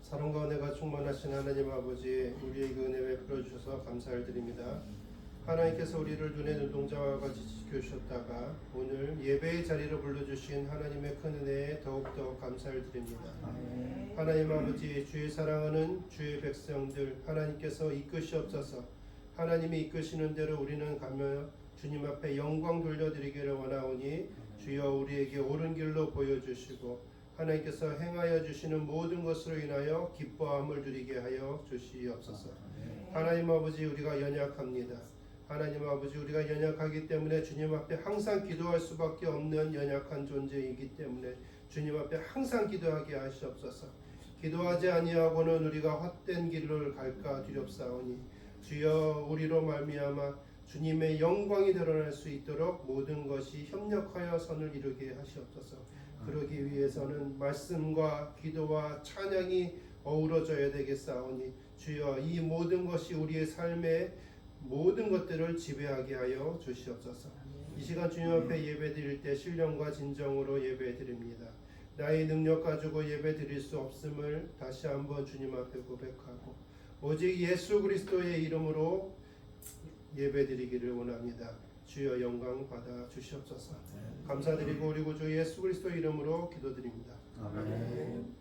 사랑과 은혜가 충만하신 하나님 아버지, 우리에게 은혜 베풀어 주셔서 감사를 드립니다. 하나님께서 우리를 눈의 눈동자와 같이 지켜주셨다가 오늘 예배의 자리로 불러주신 하나님의 큰 은혜에 더욱더 감사를 드립니다. 하나님 아버지, 주의 사랑하는 주의 백성들 하나님께서 이끄시옵소서. 하나님이 이끄시는 대로 우리는 가며 주님 앞에 영광 돌려드리기를 원하오니 주여 우리에게 옳은 길로 보여주시고 하나님께서 행하여 주시는 모든 것으로 인하여 기뻐함을 누리게 하여 주시옵소서. 하나님 아버지, 우리가 연약합니다. 하나님 아버지, 우리가 연약하기 때문에 주님 앞에 항상 기도할 수밖에 없는 연약한 존재이기 때문에 주님 앞에 항상 기도하게 하시옵소서. 기도하지 아니하고는 우리가 헛된 길을 갈까 두렵사오니 주여 우리로 말미암아 주님의 영광이 드러날 수 있도록 모든 것이 협력하여 선을 이루게 하시옵소서. 그러기 위해서는 말씀과 기도와 찬양이 어우러져야 되겠사오니 주여 이 모든 것이 우리의 삶의 모든 것들을 지배하게 하여 주시옵소서. 이 시간 주님 앞에 예배 드릴 때 신령과 진정으로 예배 드립니다. 나의 능력 가지고 예배 드릴 수 없음을 다시 한번 주님 앞에 고백하고 오직 예수 그리스도의 이름으로 예배 드리기를 원합니다. 주여 영광 받아 주시옵소서. 감사드리고 우리 구주 예수 그리스도 이름으로 기도드립니다. 아멘.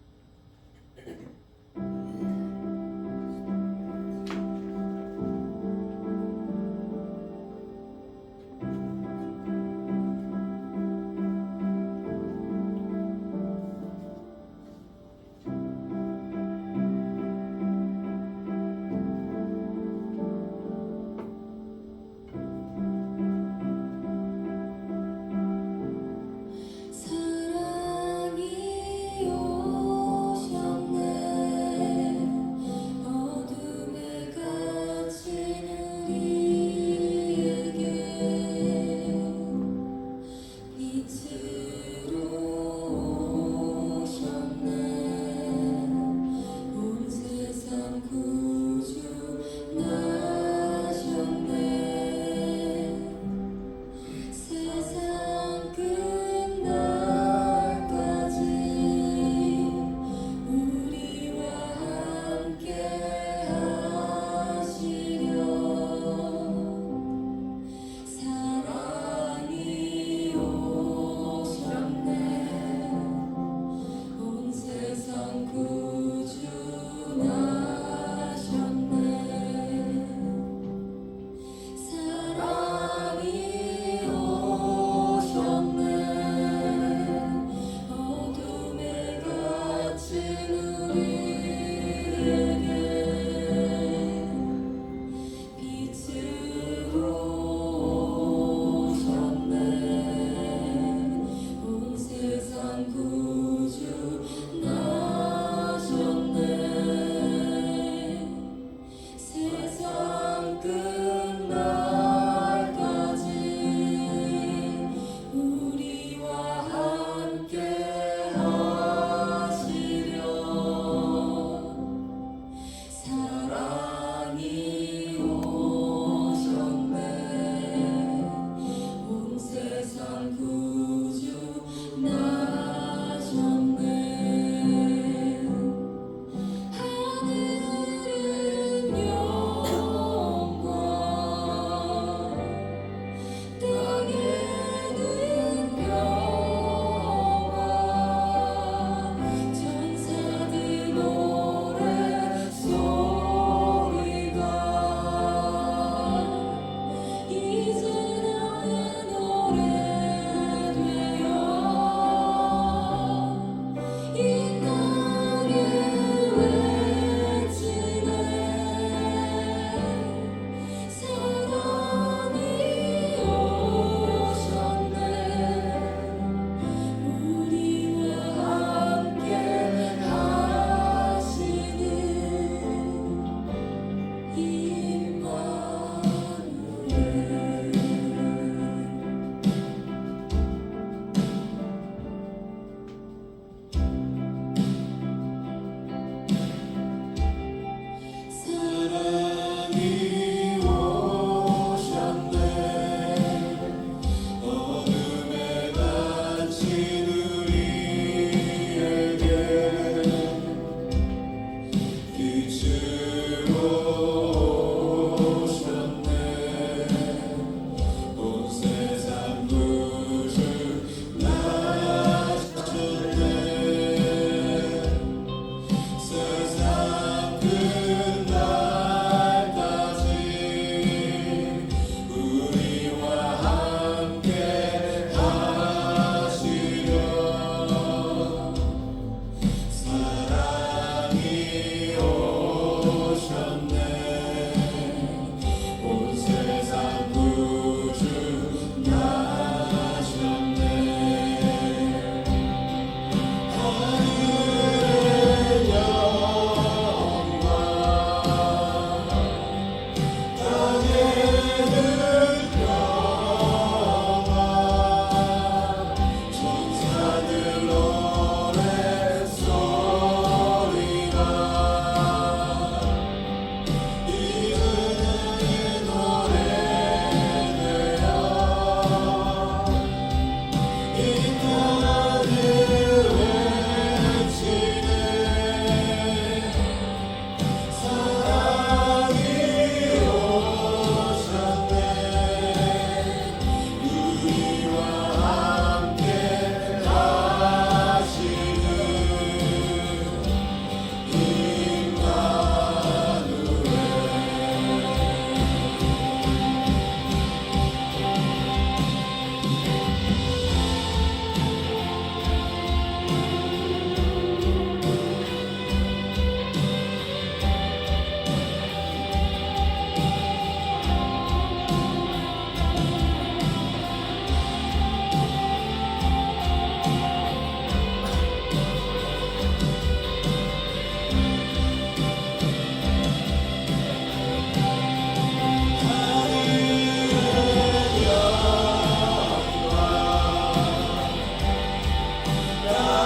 구주 나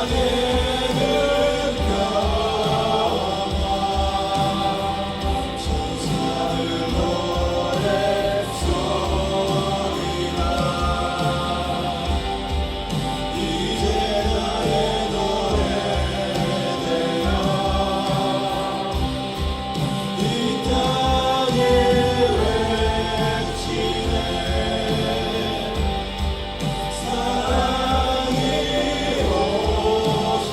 사랑이 오셨네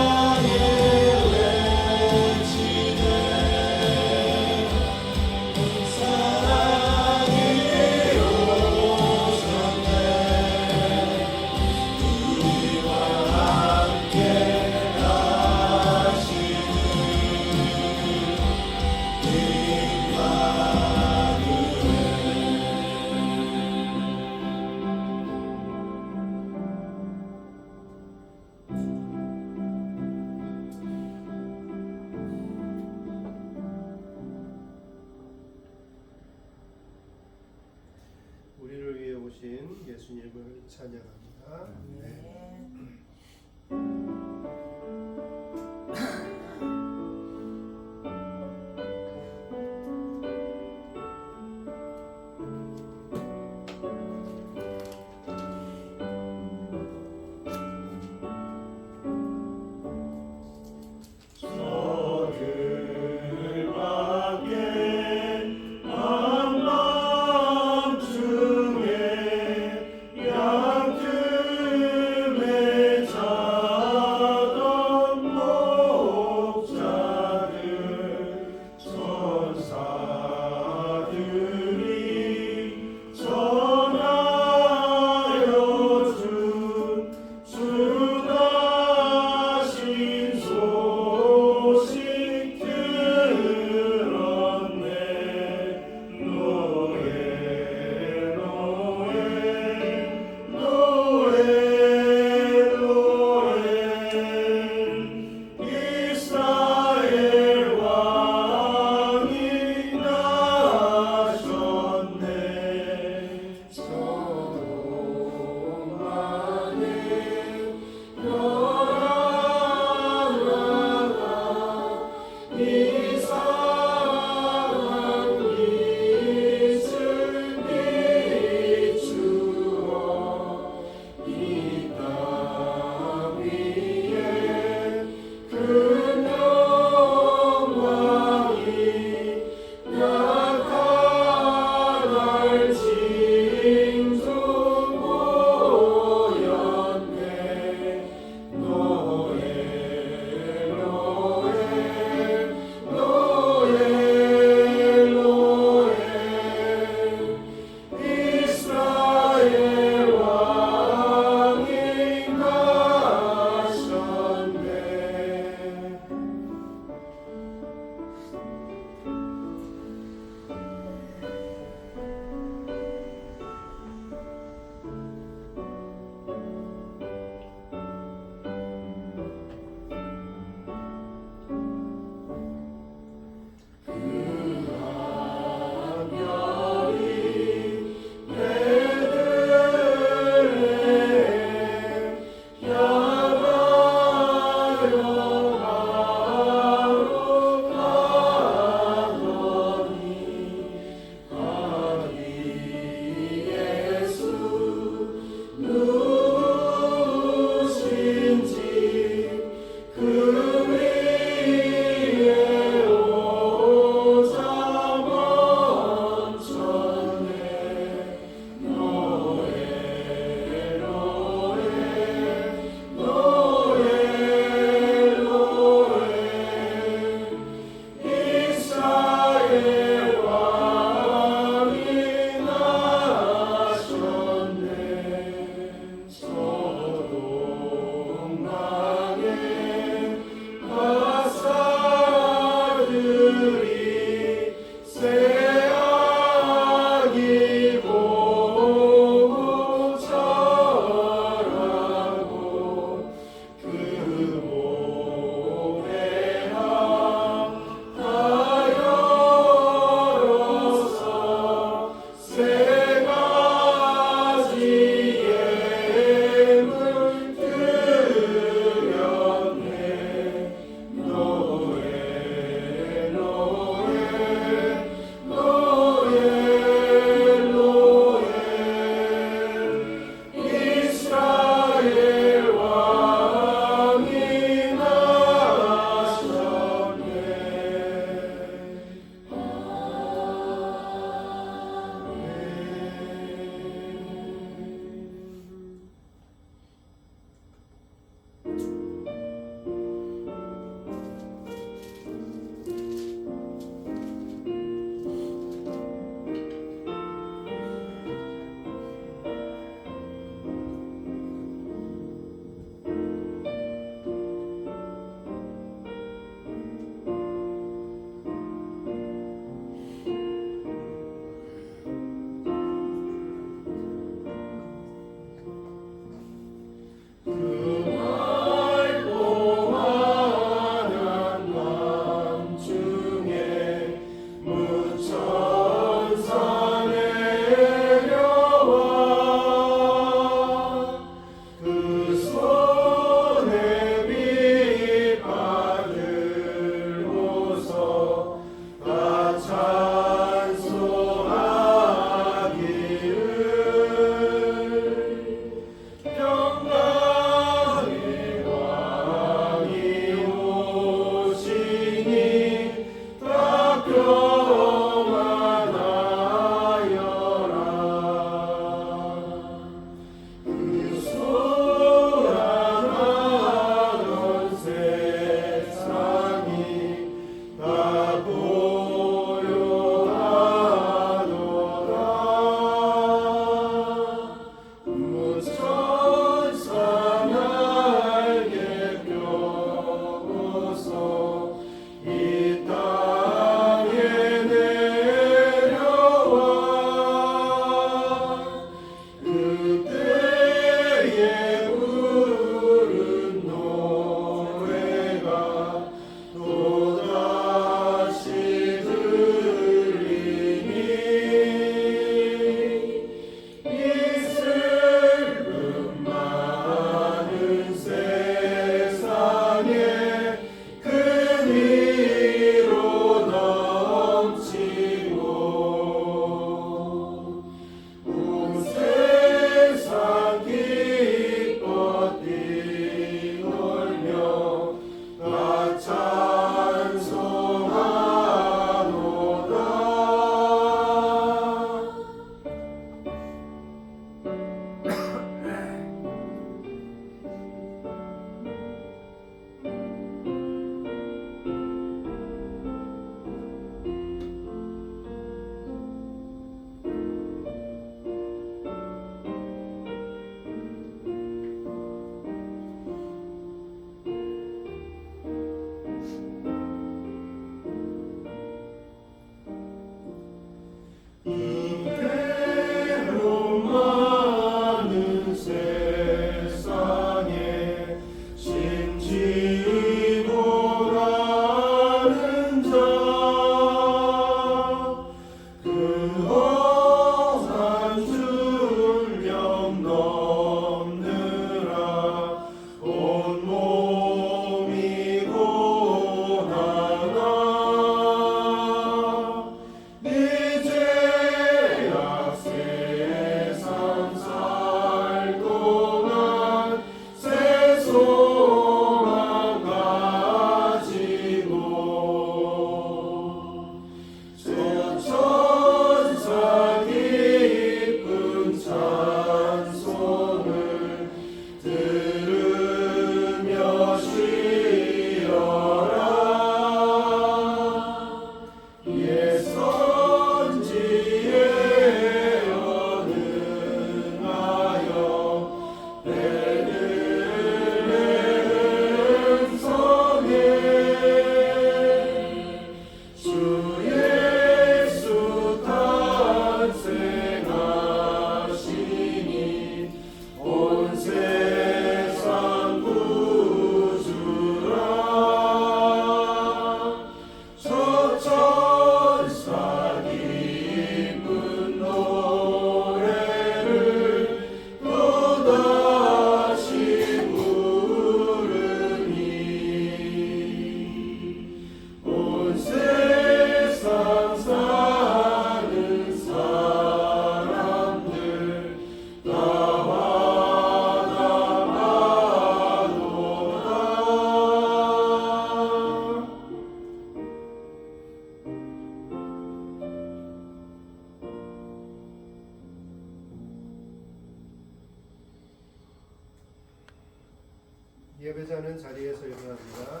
예배자는 자리에서 일어납니다.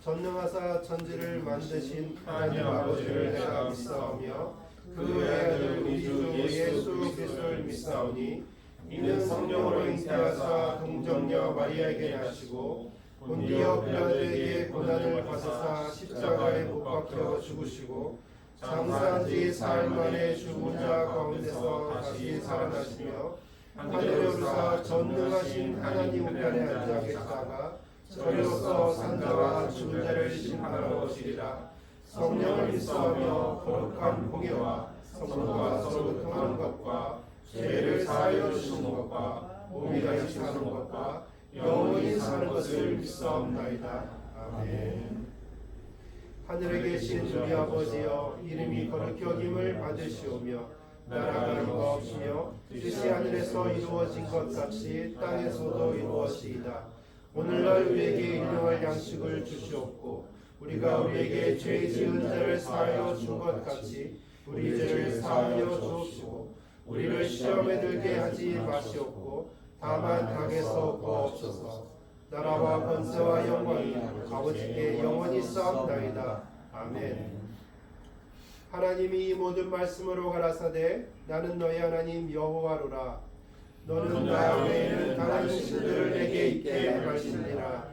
전능하사 천지를 만드신 하나님 아버지를 내가 믿사오며 그 외아들 우리 주 예수 그리스도를 믿사오니 이는 성령으로 잉태하사 동정녀 마리아에게 나시고 본디오 빌라도에게 고난을 받으사 십자가에 못 박혀 죽으시고 장사한 지 사흘 만에 죽은 자 가운데서 다시 살아나시며 하늘에 오르사 전능하신 하나님 우편에 앉아 계시다가 저리로서 산자와 죽은 자를 심판하러 오시리라. 성령을 믿사오며 거룩한 공예와 성도가 서로 통하는 것과 죄를 사하여 주시는 것과 몸이 다시 사는 것과 영원히 사는 것을 믿사옵나이다. 아멘. 하늘에 계신 우리 아버지여 이름이 거룩히 여김을 받으시오며 나라가 임하옵시며 뜻이 하늘에서 이루어진 것 같이 땅에서도 이루어지이다. 오늘날 우리에게 일용할 양식을 주시옵고 우리가 우리에게 죄 지은 자를 사하여 준 것 같이 우리 죄를 사하여 주옵시고 우리를 시험에 들게 하지 마시옵고 다만 악에서 구하옵소서. 나라와 권세와 영광이 아버지께 영원히 쌓옵나이다. 아멘. 하나님이 이 모든 말씀으로 가라사대 나는 너희 하나님 여호와로라. 너는 나 외에는 다른 신들을 내게 있게 말지니라.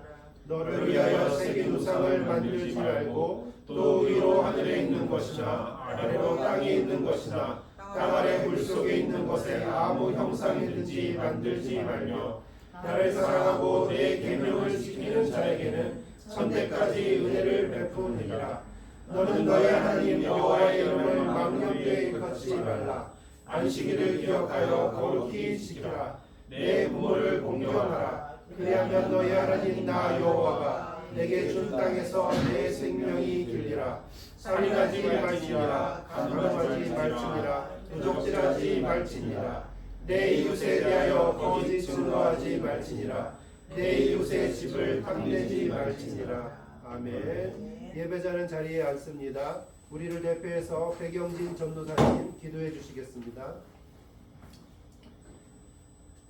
너를 위하여 새긴 우상을 만들지 말고 또 위로 하늘에 있는 것이나 아래로 땅에 있는 것이나 땅 아래 물속에 있는 것에 아무 형상이든지 만들지 말며 나를 사랑하고 내 계명을 지키는 자에게는 천대까지 은혜를 베푸느니라. 너는 너희 하나님 여호와의 이름을 망령되이 일컫지 말라. 안식일을 기억하여 거룩히 지키라. 내 부모를 공경하라. 그리하면 너희 하나님 나 여호와가 내게 준 땅에서 내 생명이 길리라. 살인하지 말지니라. 간음하지 말지니라. 도적질하지 말지니라. 내 이웃에 대하여 거짓 증거하지 말지니라. 내 이웃의 집을 탐내지 말지니라. 아멘. 예배자는 자리에 앉습니다. 우리를 대표해서 백영진 전도사님 기도해 주시겠습니다.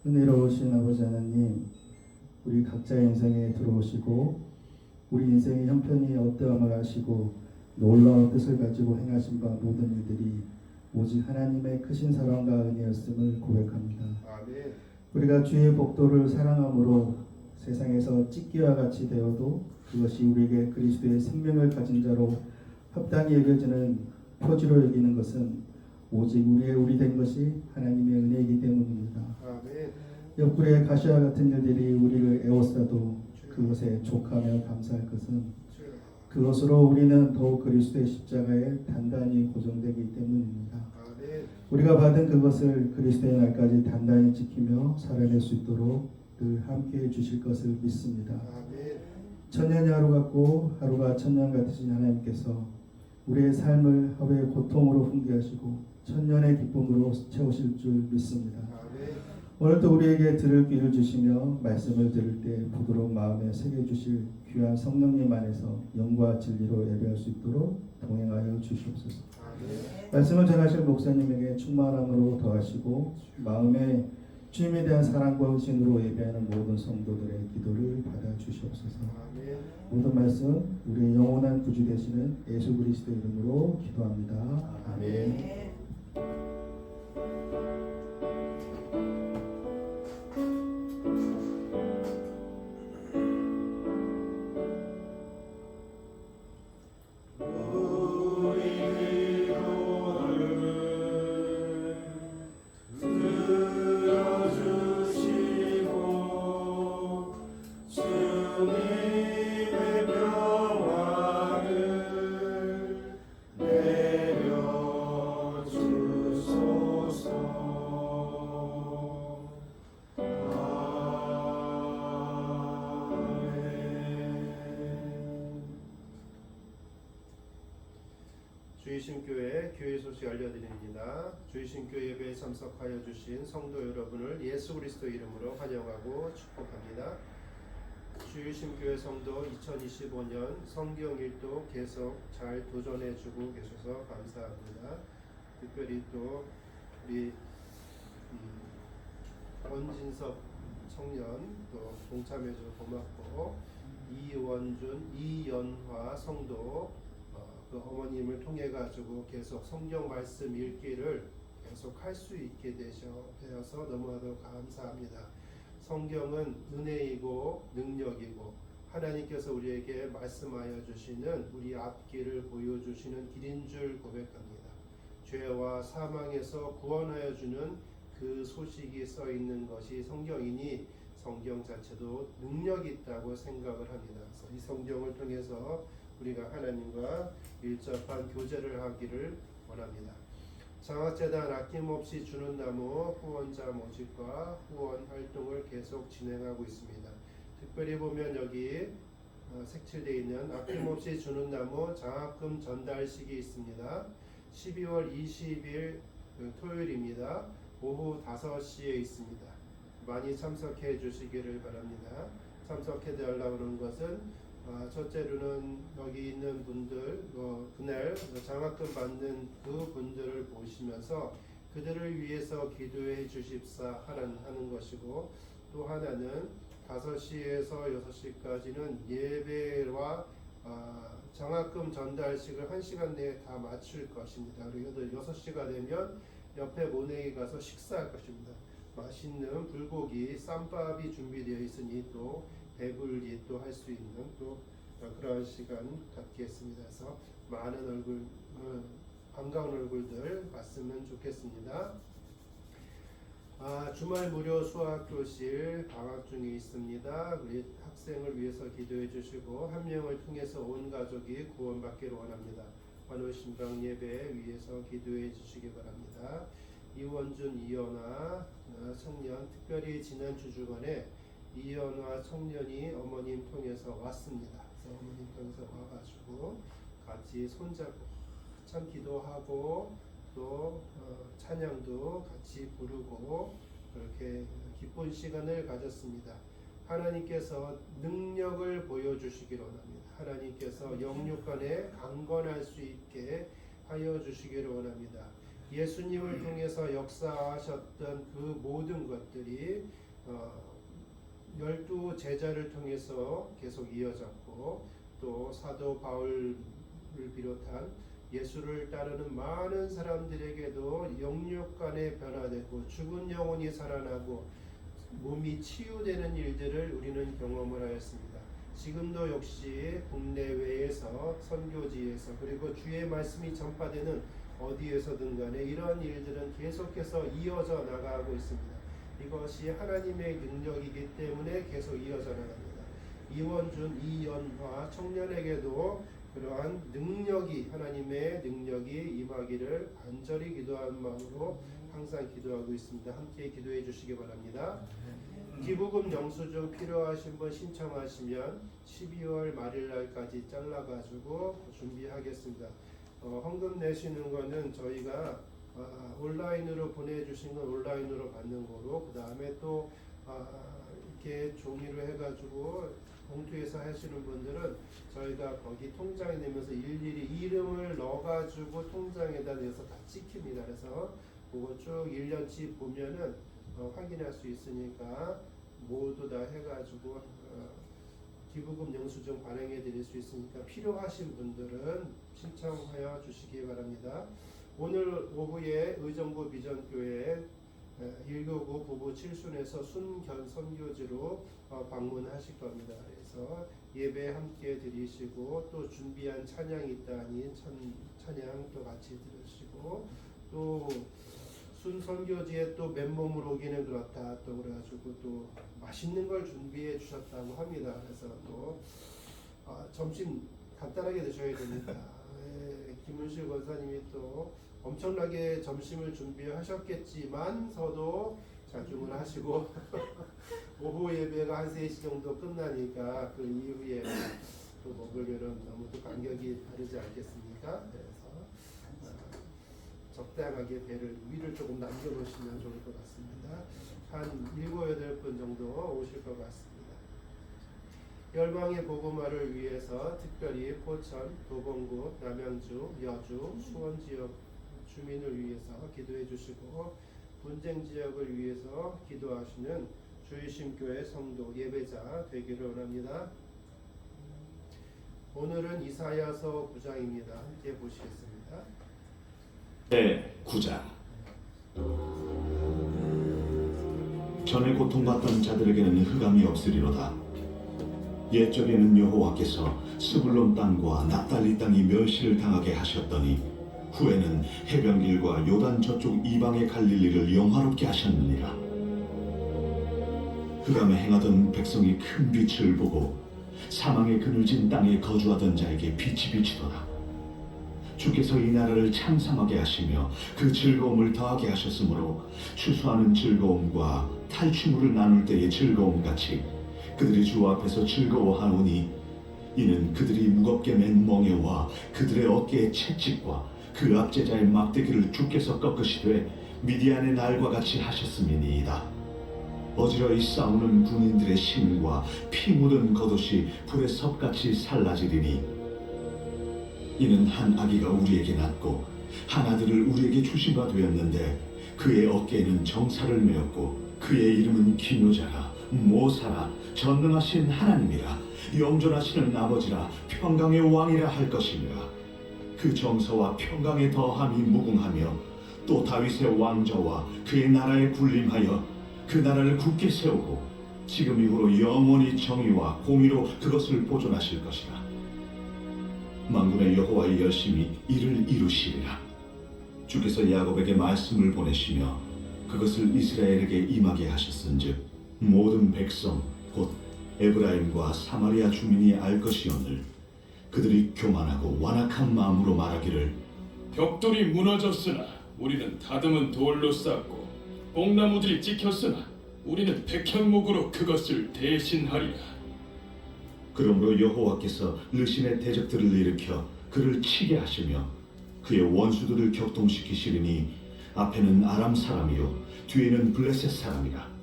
은혜로우신 아버지 하나님, 우리 각자의 인생에 들어오시고 우리 인생의 형편이 어떠함을 아시고 놀라운 뜻을 가지고 행하신 바 모든 일들이 오직 하나님의 크신 사랑과 은혜였음을 고백합니다. 아멘. 우리가 주의 복도를 사랑함으로 세상에서 찢기와 같이 되어도 그것이 우리에게 그리스도의 생명을 가진 자로 합당히 여겨지는 표지로 여기는 것은 오직 우리 된 것이 하나님의 은혜이기 때문입니다. 아멘. 옆구리에 가시와 같은 일들이 우리를 애워싸도 그것에 족하며 감사할 것은 그것으로 우리는 더욱 그리스도의 십자가에 단단히 고정되기 때문입니다. 아멘. 우리가 받은 그것을 그리스도의 날까지 단단히 지키며 살아낼 수 있도록 늘 함께해 주실 것을 믿습니다. 아멘. 천년이 하루 같고 하루가 천년 같으신 하나님께서 우리의 삶을 하루의 고통으로 훈계하시고 천년의 기쁨으로 채우실 줄 믿습니다. 아멘. 오늘도 우리에게 들을 귀를 주시며 말씀을 들을 때 부드러운 마음에 새겨주실 귀한 성령님 안에서 영과 진리로 예배할 수 있도록 동행하여 주시옵소서. 아멘. 말씀을 전하실 목사님에게 충만함으로 더하시고 마음에 주님에 대한 사랑과 의심으로 예배하는 모든 성도들의 기도를 받아 주시옵소서. 아멘. 모든 말씀 우리의 영원한 구주 되시는 예수 그리스도 이름으로 기도합니다. 아멘. 주의신교회 교회 소식 알려드립니다. 주의신교 예배에 참석하여 주신 성도 여러분을 예수 그리스도 이름으로 환영하고 축복합니다. 주의신교회 성도 2025년 성경 일도 계속 잘 도전해주고 계셔서 감사합니다. 특별히 또 우리 원진섭 청년 또 동참해줘서 고맙고 이원준, 이연화 성도 그 어머님을 통해 가지고 계속 성경 말씀 읽기를 계속 할 수 있게 되어서 너무나도 감사합니다. 성경은 은혜이고 능력이고 하나님께서 우리에게 말씀하여 주시는 우리 앞길을 보여주시는 길인 줄 고백합니다. 죄와 사망에서 구원하여 주는 그 소식이 써 있는 것이 성경이니 성경 자체도 능력이 있다고 생각을 합니다. 그래서 이 성경을 통해서 우리가 하나님과 밀접한 교제를 하기를 원합니다. 장학재단 아낌없이 주는 나무 후원자 모집과 후원 활동을 계속 진행하고 있습니다. 특별히 보면 여기 색칠되어 있는 아낌없이 주는 나무 장학금 전달식이 있습니다. 12월 20일 토요일입니다. 오후 5시에 있습니다. 많이 참석해 주시기를 바랍니다. 참석해 달라고 하는 것은 첫째로는 여기 있는 분들 그날 장학금 받는 그 분들을 보시면서 그들을 위해서 기도해 주십사 하는 것이고, 또 하나는 5시에서 6시까지는 예배와 장학금 전달식을 1시간 내에 다 마칠 것입니다. 그리고 6시가 되면 옆에 모내에 가서 식사할 것입니다. 맛있는 불고기, 쌈밥이 준비되어 있으니 또 배불리 또 할 수 있는 또 그러한 시간 갖겠습니다. 그래서 많은 얼굴, 반가운 얼굴들 봤으면 좋겠습니다. 주말 무료 수학 교실 방학 중에 있습니다. 우리 학생을 위해서 기도해 주시고 한 명을 통해서 온 가족이 구원받기를 원합니다. 환우 신방 예배 위해서 기도해 주시기 바랍니다. 이원준, 이연화 청년, 특별히 지난 주중간에 이연화 청년이 어머님 통해서 왔습니다. 그래서 어머님 통해서 와가지고 같이 손잡고 참 기도하고 또 찬양도 같이 부르고 그렇게 기쁜 시간을 가졌습니다. 하나님께서 능력을 보여주시기를 원합니다. 하나님께서 영육간에 강건할 수 있게 하여 주시기를 원합니다. 예수님을 통해서 역사하셨던 그 모든 것들이 12 제자를 통해서 계속 이어졌고, 또 사도 바울을 비롯한 예수를 따르는 많은 사람들에게도 영육간에 변화되고 죽은 영혼이 살아나고 몸이 치유되는 일들을 우리는 경험을 하였습니다. 지금도 역시 국내외에서 선교지에서 그리고 주의 말씀이 전파되는 어디에서든 간에 이런 일들은 계속해서 이어져 나가고 있습니다. 이것이 하나님의 능력이기 때문에 계속 이어져 나갑니다. 이원준, 이연화 청년에게도 그러한 능력이, 하나님의 능력이 임하기를 간절히 기도하는 마음으로 항상 기도하고 있습니다. 함께 기도해 주시기 바랍니다. 기부금 영수증 필요하신 분 신청하시면 12월 말일날까지 잘라가지고 준비하겠습니다. 헌금 내시는 거는 저희가 온라인으로 보내주신 건 온라인으로 받는 거로, 그 다음에 또 이렇게 종이로 해가지고 봉투에서 하시는 분들은 저희가 거기 통장에 내면서 일일이 이름을 넣어가지고 통장에다 내서 다 찍힙니다. 그래서 그거 쭉 1년치 보면은 확인할 수 있으니까 모두 다 해가지고 기부금 영수증 발행해 드릴 수 있으니까 필요하신 분들은 신청하여 주시기 바랍니다. 오늘 오후에 의정부 비전교회 1교구 부부 칠순에서 순견 선교지로 방문하실 겁니다. 그래서 예배 함께 드리시고 또 준비한 찬양이 있다니 찬양 또 같이 들으시고, 또 순선교지에 또 맨몸으로 오기는 그렇다 또 그래가지고 또 맛있는 걸 준비해 주셨다고 합니다. 그래서 또 점심 간단하게 드셔야 됩니다. 김은실 권사님이 또 엄청나게 점심을 준비하셨겠지만서도 자중을 하시고 오후 예배가 한 3시 정도 끝나니까 그 이후에 또 먹으려면 너무 또 간격이 다르지 않겠습니까? 그래서 적당하게 배를 위를 조금 남겨놓으시면 좋을 것 같습니다. 한 7, 8분 정도 오실 것 같습니다. 열방의 복음화를 위해서 특별히 포천, 도봉구, 남양주, 여주, 수원 지역 주민을 위해서 기도해 주시고 분쟁 지역을 위해서 기도하시는 주의심교회 성도 예배자 되기를 원합니다. 오늘은 이사야서 9장입니다. 함께 보시겠습니다. 네, 9장. 전에 고통받던 자들에게는 흑암이 없으리로다. 옛적에는 여호와께서 스불론 땅과 납달리 땅이 멸시를 당하게 하셨더니 후에는 해변길과 요단 저쪽 이방의 갈릴리를 영화롭게 하셨느니라. 흑암에 행하던 백성이 큰 빛을 보고 사망의 그늘진 땅에 거주하던 자에게 빛이 비치더라. 주께서 이 나라를 창성하게 하시며 그 즐거움을 더하게 하셨으므로 추수하는 즐거움과 탈취물을 나눌 때의 즐거움같이 그들이 주 앞에서 즐거워하오니 이는 그들이 무겁게 맨 멍에와 그들의 어깨의 채찍과 그 압제자의 막대기를 주께서 꺾으시되 미디안의 날과 같이 하셨음이니이다. 어지러이 싸우는 군인들의 신과 피 묻은 겉옷이 불의 섭같이 살라지리니 이는 한 아기가 우리에게 낳고 한 아들을 우리에게 주신 바 되었는데 그의 어깨에는 정사를 메었고 그의 이름은 기묘자라 모사라 전능하신 하나님이라 영존하시는 아버지라 평강의 왕이라 할 것이니라. 그 정서와 평강의 더함이 무궁하며 또 다윗의 왕좌와 그의 나라에 군림하여 그 나라를 굳게 세우고 지금 이후로 영원히 정의와 공의로 그것을 보존하실 것이라. 만군의 여호와의 열심히 이를 이루시리라. 주께서 야곱에게 말씀을 보내시며 그것을 이스라엘에게 임하게 하셨은즉 모든 백성 곧 에브라임과 사마리아 주민이 알 것이오늘 그들이 교만하고 완악한 마음으로 말하기를 벽돌이 무너졌으나 우리는 다듬은 돌로 쌓고 뽕나무들이 찍혔으나 우리는 백향목으로 그것을 대신하리라. 그러므로 여호와께서 르신의 대적들을 일으켜 그를 치게 하시며 그의 원수들을 격동시키시리니 앞에는 아람 사람이요 뒤에는 블레셋 사람이라.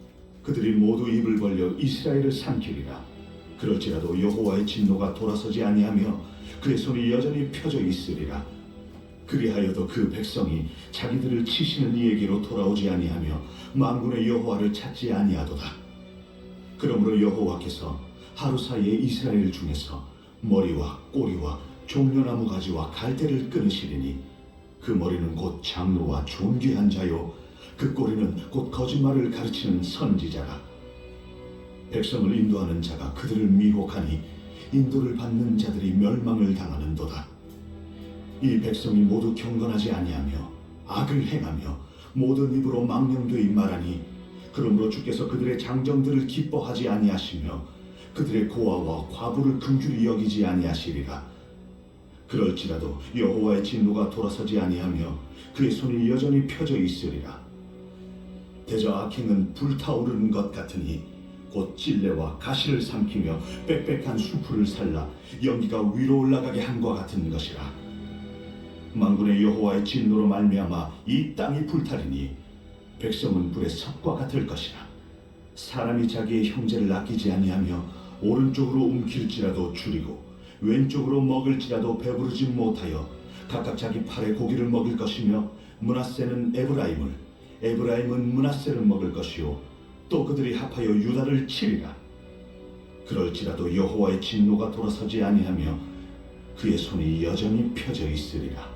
그들이 모두 입을 벌려 이스라엘을 삼키리라. 그럴지라도 여호와의 진노가 돌아서지 아니하며 그의 손이 여전히 펴져 있으리라. 그리하여도 그 백성이 자기들을 치시는 이에게로 돌아오지 아니하며 만군의 여호와를 찾지 아니하도다. 그러므로 여호와께서 하루 사이에 이스라엘 중에서 머리와 꼬리와 종려나무 가지와 갈대를 끊으시리니 그 머리는 곧 장로와 존귀한 자요 그 꼬리는 곧 거짓말을 가르치는 선지자라. 백성을 인도하는 자가 그들을 미혹하니 인도를 받는 자들이 멸망을 당하는도다. 이 백성이 모두 경건하지 아니하며 악을 행하며 모든 입으로 망령되이 말하니 그러므로 주께서 그들의 장정들을 기뻐하지 아니하시며 그들의 고아와 과부를 긍휼히 여기지 아니하시리라. 그럴지라도 여호와의 진노가 돌아서지 아니하며 그의 손이 여전히 펴져 있으리라. 대저 악행은 불타오르는 것 같으니 곧 찔레와 가시를 삼키며 빽빽한 수풀을 살라 연기가 위로 올라가게 함과 같은 것이라. 만군의 여호와의 진노로 말미암아 이 땅이 불타리니 백성은 불의 섭과 같을 것이라. 사람이 자기의 형제를 아끼지 아니하며 오른쪽으로 움킬지라도 줄이고 왼쪽으로 먹을지라도 배부르지 못하여 각각 자기 팔에 고기를 먹일 것이며 므낫세는 에브라임을 에브라임은 므낫세를 먹을 것이요 또 그들이 합하여 유다를 치리라. 그럴지라도 여호와의 진노가 돌아서지 아니하며 그의 손이 여전히 펴져 있으리라.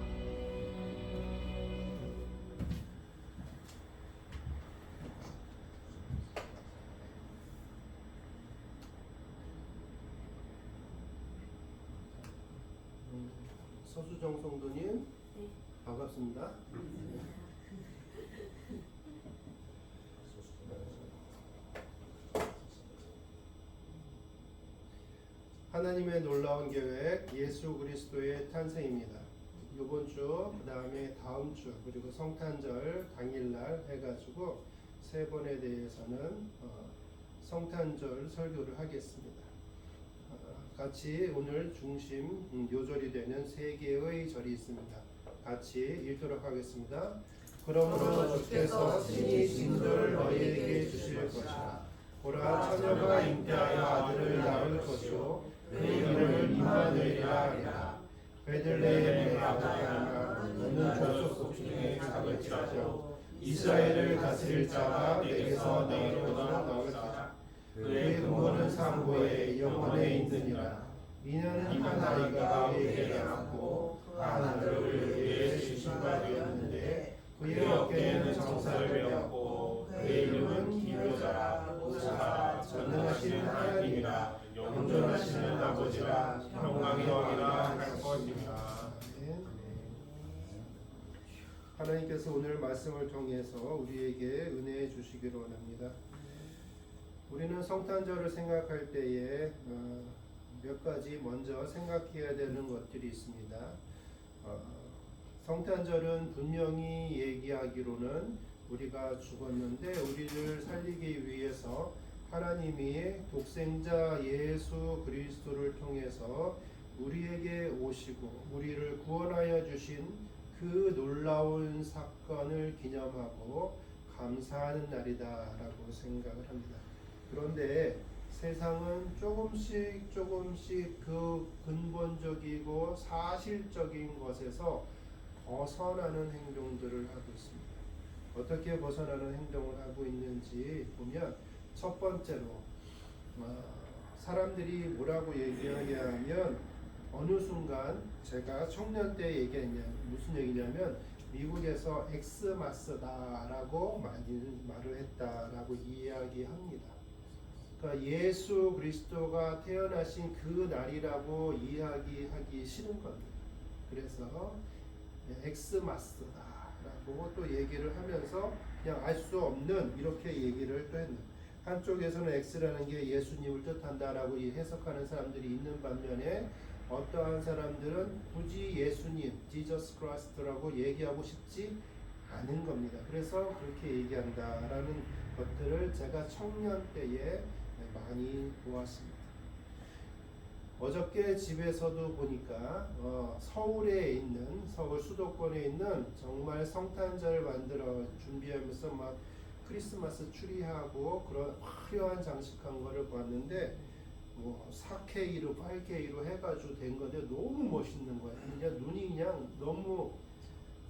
서수정 성도님 반갑습니다. 하나님의 놀라운 계획 예수 그리스도의 탄생입니다. 이번 주, 그 다음에 다음 주, 그리고 성탄절 당일날 해가지고 세 번에 대해서는 성탄절 설교를 하겠습니다. 같이 오늘 중심 요절이 되는 세 개의 절이 있습니다. 같이 읽도록 하겠습니다. 그러므로 주께서 친히 징조를 너희에게 주실 것이라. 보라, 처녀가 잉태하여 아들을 낳을 것이요 그 이름을 임마누엘이라 하리라. 베들레헴의 아버지가 너는 족속 중에 작을지라도 이스라엘을 다스릴 자가 내게서 너희로 나올 것이다. 그의 근본은 상고에 영원에 있느니라. 이는 한 아이가 그에게 낳았고 그 아들을 그에게 주신 바 되었는데 그의 어깨에는 정사를 배웠고 그의 이름은 기묘자라 보좌라 전능하신 하나님이라 영존하시는 아버지라 평강의 왕이라 할 것입니다. 하나님께서 오늘 말씀을 통해서 우리에게 은혜해 주시기를 원합니다. 우리는 성탄절을 생각할 때에 몇 가지 먼저 생각해야 되는 것들이 있습니다. 성탄절은 분명히 얘기하기로는 우리가 죽었는데 우리를 살리기 위해서 하나님이 독생자 예수 그리스도를 통해서 우리에게 오시고 우리를 구원하여 주신 그 놀라운 사건을 기념하고 감사하는 날이다라고 생각을 합니다. 그런데 세상은 조금씩 그 근본적이고 사실적인 것에서 벗어나는 행동들을 하고 있습니다. 어떻게 벗어나는 행동을 하고 있는지 보면 첫 번째로 사람들이 뭐라고 얘기하냐면 어느 순간 제가 청년 때 얘기했냐 무슨 얘기냐면 미국에서 엑스마스다라고 많이 말을 했다라고 이야기합니다. 그러니까 예수 그리스도가 태어나신 그 날이라고 이야기하기 싫은 겁니다. 그래서 엑스마스다라고 또 얘기를 하면서 그냥 알 수 없는 이렇게 얘기를 또 했는. 한쪽에서는 X라는 게 예수님을 뜻한다라고 해석하는 사람들이 있는 반면에 어떠한 사람들은 굳이 예수님, Jesus Christ라고 얘기하고 싶지 않은 겁니다. 그래서 그렇게 얘기한다라는 것들을 제가 청년 때에 많이 보았습니다. 어저께 집에서도 보니까 서울에 있는 서울 수도권에 있는 정말 성탄절 만들어 준비하면서 막 크리스마스 추리하고 그런 화려한 장식한 거를 봤는데 뭐 4K로 8K로 해가지고 된 건데 너무 멋있는 거예요. 그냥 눈이 그냥 너무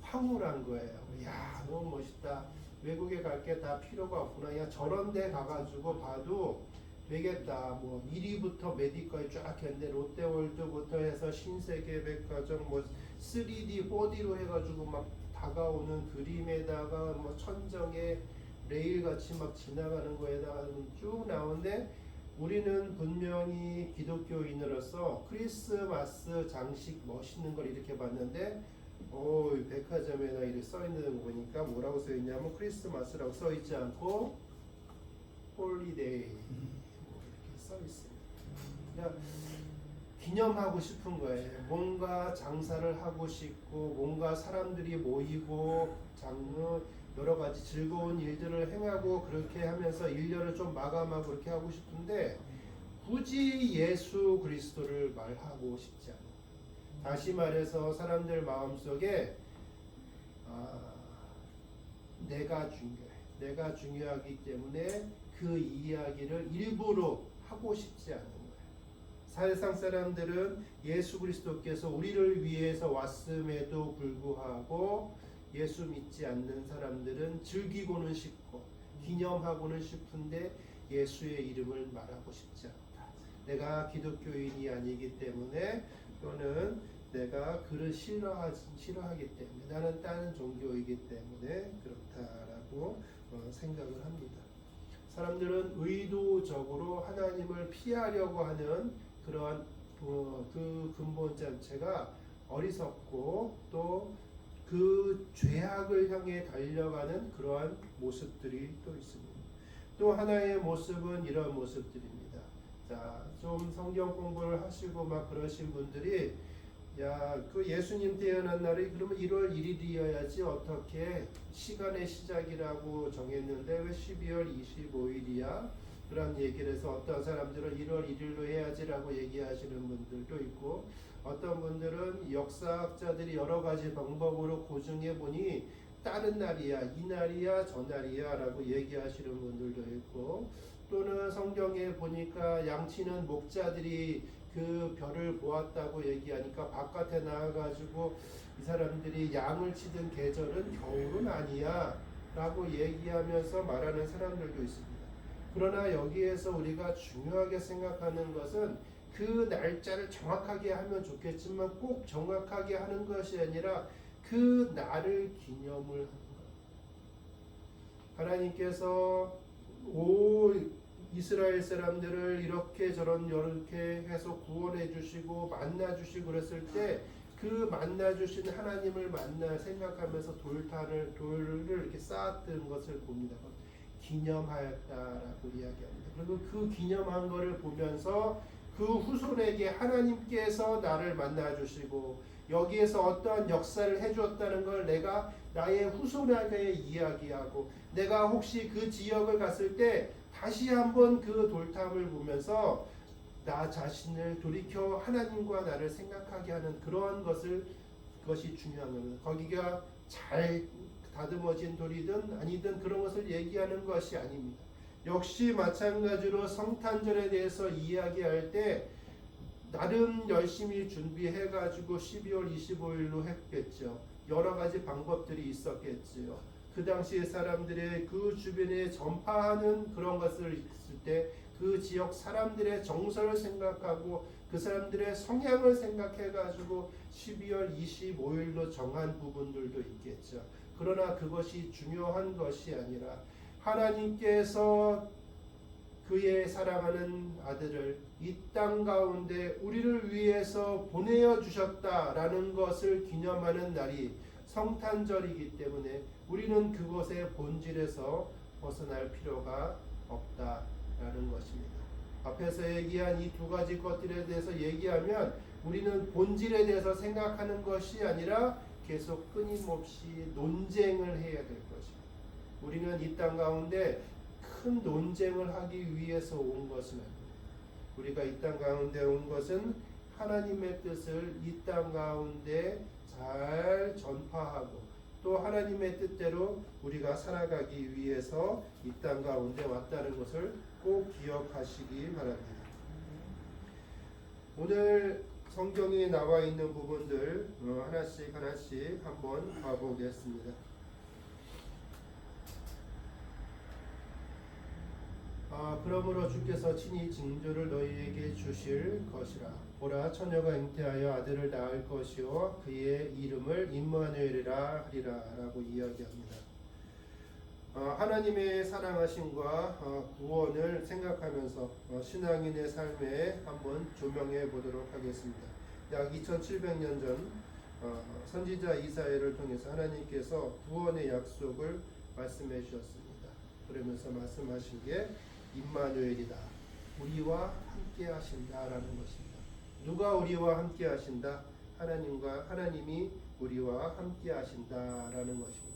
황홀한 거예요. 야 너무 멋있다. 외국에 갈 게 다 필요가 없구나. 그냥 저런 데 가가지고 봐도 되겠다. 뭐 1위부터 메디까지 쫙 했는데 롯데월드부터 해서 신세계백화점 뭐 3D, 4D로 해가지고 막 다가오는 그림에다가 뭐 천정에 레일같이 막 지나가는 거에다가 쭉 나오는데 우리는 분명히 기독교인으로서 크리스마스 장식 멋있는 걸 이렇게 봤는데 백화점에나 이렇게 써있는 거 보니까 뭐라고 써있냐면 크리스마스라고 써있지 않고 홀리데이 이렇게 써있습니다. 그냥 기념하고 싶은 거예요. 뭔가 장사를 하고 싶고 뭔가 사람들이 모이고 장르 여러 가지 즐거운 일들을 행하고 그렇게 하면서 1년을 좀 마감하고 그렇게 하고 싶은데 굳이 예수 그리스도를 말하고 싶지 않아요. 다시 말해서 사람들 마음속에 내가 중요해. 내가 중요하기 때문에 그 이야기를 일부러 하고 싶지 않은 거예요. 세상 사람들은 예수 그리스도께서 우리를 위해서 왔음에도 불구하고 예수 믿지 않는 사람들은 즐기고는 싶고 기념하고는 싶은데 예수의 이름을 말하고 싶지 않다. 내가 기독교인이 아니기 때문에 또는 내가 그를 싫어하기 때문에 나는 다른 종교이기 때문에 그렇다라고 생각을 합니다. 사람들은 의도적으로 하나님을 피하려고 하는 그러한 그 근본 자체가 어리석고 또 그 죄악을 향해 달려가는 그러한 모습들이 또 있습니다. 또 하나의 모습은 이런 모습들입니다. 자, 좀 성경 공부를 하시고 막 그러신 분들이 그 예수님 태어난 날이 그러면 1월 1일이어야지 어떻게 시간의 시작이라고 정했는데 왜 12월 25일이야? 그런 얘기를 해서 어떤 사람들은 1월 1일로 해야지라고 얘기하시는 분들도 있고 어떤 분들은 역사학자들이 여러 가지 방법으로 고증해 보니 다른 날이야, 이 날이야, 저 날이야 라고 얘기하시는 분들도 있고 또는 성경에 보니까 양치는 목자들이 그 별을 보았다고 얘기하니까 바깥에 나와가지고 이 사람들이 양을 치던 계절은 겨울은 아니야 라고 얘기하면서 말하는 사람들도 있습니다. 그러나 여기에서 우리가 중요하게 생각하는 것은 그 날짜를 정확하게 하면 좋겠지만 꼭 정확하게 하는 것이 아니라 그 날을 기념을 하는 것. 하나님께서 이스라엘 사람들을 이렇게 해서 구원해 주시고 만나 주시고 그랬을 때 그 만나 주신 하나님을 생각하면서 돌을 이렇게 쌓았던 것을 봅니다. 기념하였다라고 이야기합니다. 그리고 그 기념한 것을 보면서 그 후손에게 하나님께서 나를 만나 주시고 여기에서 어떠한 역사를 해주었다는 걸 내가 나의 후손에게 이야기하고 내가 혹시 그 지역을 갔을 때 다시 한번 그 돌탑을 보면서 나 자신을 돌이켜 하나님과 나를 생각하게 하는 그것이 중요한 겁니다. 거기가 잘 다듬어진 돌이든 아니든 그런 것을 얘기하는 것이 아닙니다. 역시 마찬가지로 성탄절에 대해서 이야기할 때 나름 열심히 준비해가지고 12월 25일로 했겠죠. 여러 가지 방법들이 있었겠지요. 그 당시에 사람들의 그 주변에 전파하는 그런 것을 있을 때 그 지역 사람들의 정서를 생각하고 그 사람들의 성향을 생각해가지고 12월 25일로 정한 부분들도 있겠죠. 그러나 그것이 중요한 것이 아니라 하나님께서 그의 사랑하는 아들을 이 땅 가운데 우리를 위해서 보내어 주셨다라는 것을 기념하는 날이 성탄절이기 때문에 우리는 그것의 본질에서 벗어날 필요가 없다라는 것입니다. 앞에서 얘기한 이 두 가지 것들에 대해서 얘기하면 우리는 본질에 대해서 생각하는 것이 아니라 계속 끊임없이 논쟁을 해야 될 것입니다. 우리는 이 땅 가운데 큰 논쟁을 하기 위해서 온 것은 아닙니다. 우리가 이 땅 가운데 온 것은 하나님의 뜻을 이 땅 가운데 잘 전파하고 또 하나님의 뜻대로 우리가 살아가기 위해서 이 땅 가운데 왔다는 것을 꼭 기억하시기 바랍니다. 오늘 성경에 나와 있는 부분들 하나씩 한번 봐보겠습니다. 그러므로 주께서 친히 징조를 너희에게 주실 것이라. 보라, 처녀가 잉태하여 아들을 낳을 것이요 그의 이름을 임마누엘이라 하리라 라고 이야기합니다. 하나님의 사랑하심과 구원을 생각하면서 신앙인의 삶에 한번 조명해 보도록 하겠습니다. 약 2700년 전 선지자 이사야를 통해서 하나님께서 구원의 약속을 말씀해 주셨습니다. 그러면서 말씀하신 게 임마누엘이다. 우리와 함께 하신다라는 것입니다. 누가 우리와 함께 하신다? 하나님이 우리와 함께 하신다라는 것입니다.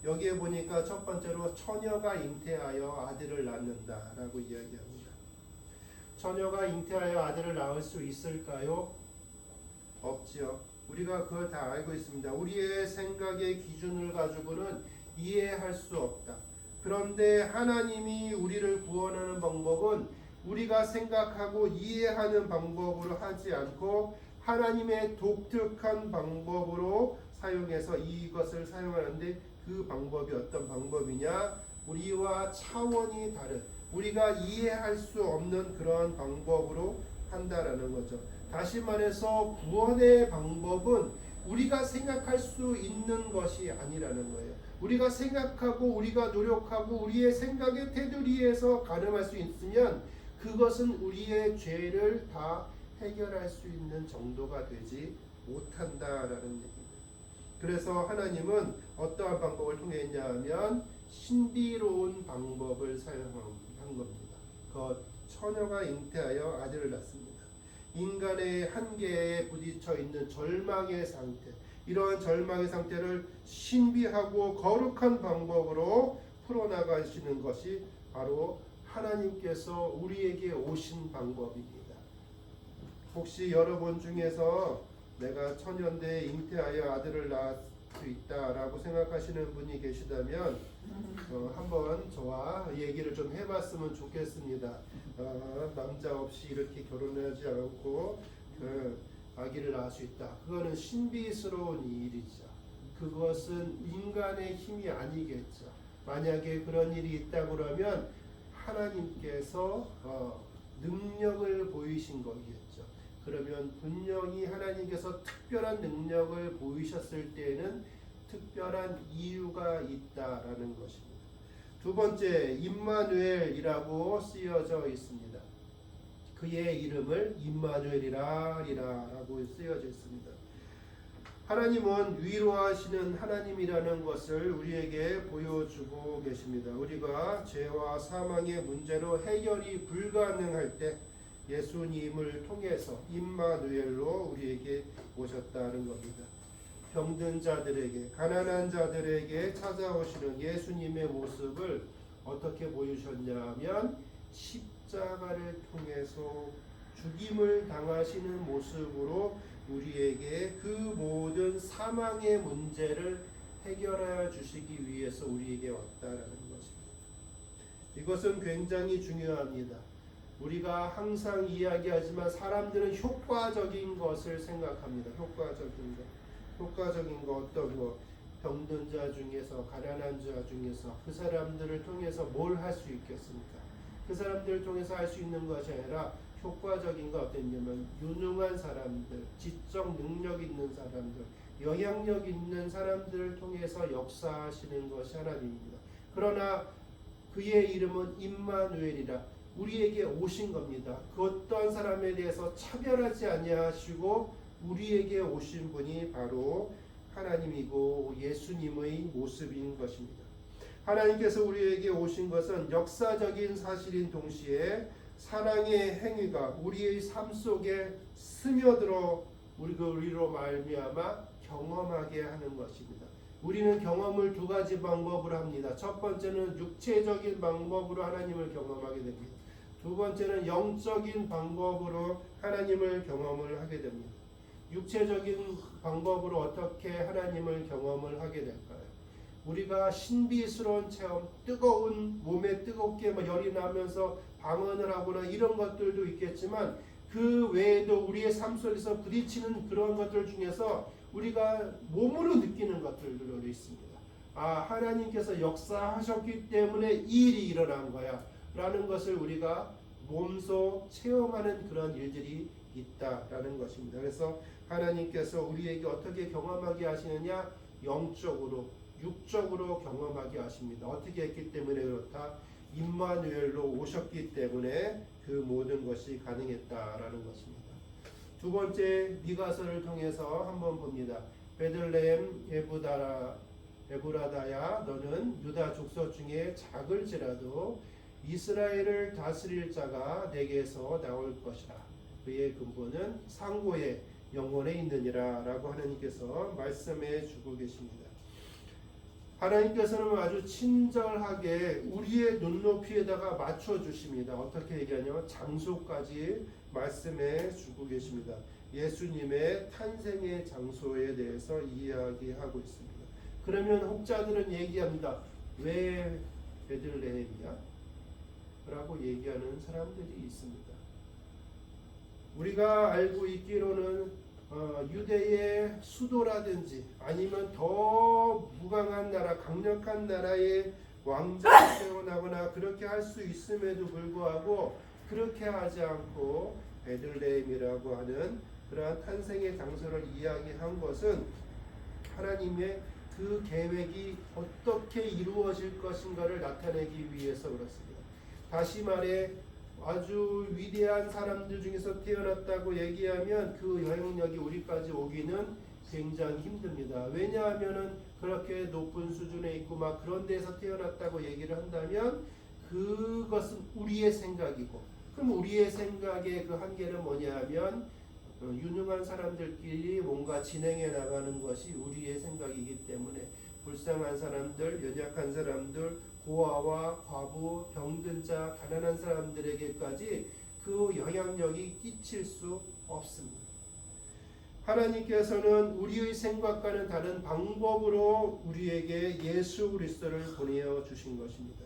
여기에 보니까 첫 번째로 처녀가 잉태하여 아들을 낳는다라고 이야기합니다. 처녀가 잉태하여 아들을 낳을 수 있을까요? 없지요. 우리가 그걸 다 알고 있습니다. 우리의 생각의 기준을 가지고는 이해할 수 없다. 그런데 하나님이 우리를 구원하는 방법은 우리가 생각하고 이해하는 방법으로 하지 않고 하나님의 독특한 방법으로 사용해서 이것을 사용하는데 그 방법이 어떤 방법이냐? 우리와 차원이 다른, 우리가 이해할 수 없는 그런 방법으로 한다라는 거죠. 다시 말해서 구원의 방법은 우리가 생각할 수 있는 것이 아니라는 거예요. 우리가 생각하고 우리가 노력하고 우리의 생각의 테두리에서 가늠할 수 있으면 그것은 우리의 죄를 다 해결할 수 있는 정도가 되지 못한다라는 얘기입니다. 그래서 하나님은 어떠한 방법을 통했냐 하면 신비로운 방법을 사용한 겁니다. 그 처녀가 잉태하여 아들을 낳습니다. 인간의 한계에 부딪혀 있는 절망의 상태, 이러한 절망의 상태를 신비하고 거룩한 방법으로 풀어나가시는 것이 바로 하나님께서 우리에게 오신 방법입니다. 혹시 여러분 중에서 내가 처녀인데 잉태하여 아들을 낳을 수 있다라고 생각하시는 분이 계시다면 한번 저와 얘기를 좀 해봤으면 좋겠습니다. 남자 없이 이렇게 결혼하지 않고 아기를 낳을 수 있다. 그거는 신비스러운 일이죠. 그것은 인간의 힘이 아니겠죠. 만약에 그런 일이 있다고 그러면 하나님께서 능력을 보이신 거겠죠. 그러면 분명히 하나님께서 특별한 능력을 보이셨을 때에는 특별한 이유가 있다라는 것입니다. 두 번째, 임마누엘이라고 쓰여져 있습니다. 그의 이름을 임마누엘이라고 쓰여져 있습니다. 하나님은 위로하시는 하나님이라는 것을 우리에게 보여주고 계십니다. 우리가 죄와 사망의 문제로 해결이 불가능할 때 예수님을 통해서 임마누엘로 우리에게 오셨다는 겁니다. 병든 자들에게, 가난한 자들에게 찾아오시는 예수님의 모습을 어떻게 보여주셨냐면 십자가를 통해서 죽임을 당하시는 모습으로 우리에게 그 모든 사망의 문제를 해결하여 주시기 위해서 우리에게 왔다라는 것입니다. 이것은 굉장히 중요합니다. 우리가 항상 이야기하지만 사람들은 효과적인 것을 생각합니다. 효과적인 거 어떤 거? 병든 자 중에서, 가난한 자 중에서 그 사람들을 통해서 뭘 할 수 있겠습니까? 그 사람들을 통해서 할 수 있는 것이 아니라 효과적인 거 어땠냐면 유능한 사람들, 지적 능력 있는 사람들, 영향력 있는 사람들을 통해서 역사하시는 것이 하나님입니다. 그러나 그의 이름은 임마누엘이라 우리에게 오신 겁니다. 그 어떤 사람에 대해서 차별하지 아니하시고 우리에게 오신 분이 바로 하나님이고 예수님의 모습인 것입니다. 하나님께서 우리에게 오신 것은 역사적인 사실인 동시에 사랑의 행위가 우리의 삶 속에 스며들어 우리로 말미암아 경험하게 하는 것입니다. 우리는 경험을 두 가지 방법으로 합니다. 첫 번째는 육체적인 방법으로 하나님을 경험하게 됩니다. 두 번째는 영적인 방법으로 하나님을 경험을 하게 됩니다. 육체적인 방법으로 어떻게 하나님을 경험을 하게 될까요? 우리가 신비스러운 체험, 뜨거운 몸에 뜨겁게 열이 나면서 방언을 하거나 이런 것들도 있겠지만 그 외에도 우리의 삶 속에서 부딪히는 그런 것들 중에서 우리가 몸으로 느끼는 것들도 있습니다. 하나님께서 역사하셨기 때문에 이 일이 일어난 거야 라는 것을 우리가 몸소 체험하는 그런 일들이 있다라는 것입니다. 그래서 하나님께서 우리에게 어떻게 경험하게 하시느냐? 영적으로, 육적으로 경험하게 하십니다. 어떻게 했기 때문에 그렇다? 임마누엘로 오셨기 때문에 그 모든 것이 가능했다라는 것입니다. 두 번째, 미가서를 통해서 한번 봅니다. 베들레헴 에브라다야, 너는 유다 족속 중에 작을지라도 이스라엘을 다스릴 자가 내게서 나올 것이라. 그의 근본은 상고의 영혼에 있느니라 라고 하나님께서 말씀해 주고 계십니다. 하나님께서는 아주 친절하게 우리의 눈높이에다가 맞춰 주십니다. 어떻게 얘기하냐면 장소까지 말씀해 주고 계십니다. 예수님의 탄생의 장소에 대해서 이야기하고 있습니다. 그러면 혹자들은 얘기합니다. 왜 베들레헴이야? 라고 얘기하는 사람들이 있습니다. 우리가 알고 있기로는 유대의 수도라든지 아니면 더 무강한 나라, 강력한 나라의 왕자를 세워나거나 그렇게 할 수 있음에도 불구하고 그렇게 하지 않고 베들레헴이라고 하는 그러한 탄생의 장소를 이야기한 것은 하나님의 그 계획이 어떻게 이루어질 것인가를 나타내기 위해서 그렇습니다. 다시 말해 아주 위대한 사람들 중에서 태어났다고 얘기하면 그 영향력이 우리까지 오기는 굉장히 힘듭니다. 왜냐하면은 그렇게 높은 수준에 있고 막 그런 데서 태어났다고 얘기를 한다면 그것은 우리의 생각이고, 그럼 우리의 생각의 그 한계는 뭐냐면 유능한 사람들끼리 뭔가 진행해 나가는 것이 우리의 생각이기 때문에 불쌍한 사람들, 연약한 사람들, 고아와 과부, 병든 자, 가난한 사람들에게까지 그 영향력이 끼칠 수 없습니다. 하나님께서는 우리의 생각과는 다른 방법으로 우리에게 예수 그리스도를 보내어 주신 것입니다.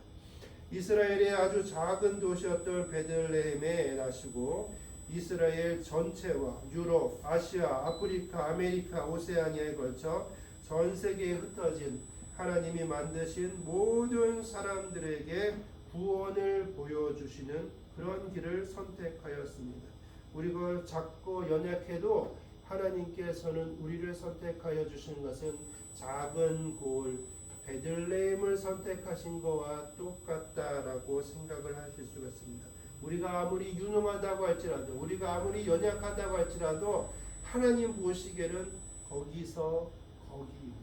이스라엘의 아주 작은 도시였던 베들레헴에 나시고 이스라엘 전체와 유럽, 아시아, 아프리카, 아메리카, 오세아니아에 걸쳐 전 세계에 흩어진 하나님이 만드신 모든 사람들에게 구원을 보여주시는 그런 길을 선택하였습니다. 우리가 작고 연약해도 하나님께서는 우리를 선택하여 주신 것은 작은 고을 베들레헴을 선택하신 것과 똑같다라고 생각을 하실 수가 있습니다. 우리가 아무리 유능하다고 할지라도, 우리가 아무리 연약하다고 할지라도 하나님 보시기에는 거기서 거기입니다.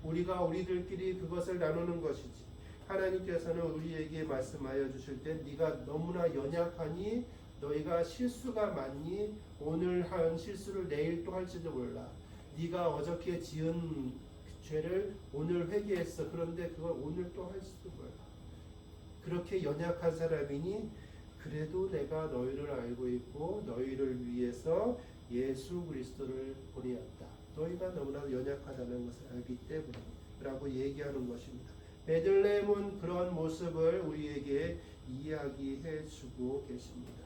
우리가 우리들끼리 그것을 나누는 것이지, 하나님께서는 우리에게 말씀하여 주실 때 네가 너무나 연약하니, 너희가 실수가 많니, 오늘 한 실수를 내일 또 할지도 몰라. 네가 어저께 지은 죄를 오늘 회개했어. 그런데 그걸 오늘 또 할지도 몰라. 그렇게 연약한 사람이니 그래도 내가 너희를 알고 있고 너희를 위해서 예수 그리스도를 보내었다. 너희가 너무나 연약하다는 것을 알기 때문에 라고 얘기하는 것입니다. 베들레헴은 그런 모습을 우리에게 이야기해 주고 계십니다.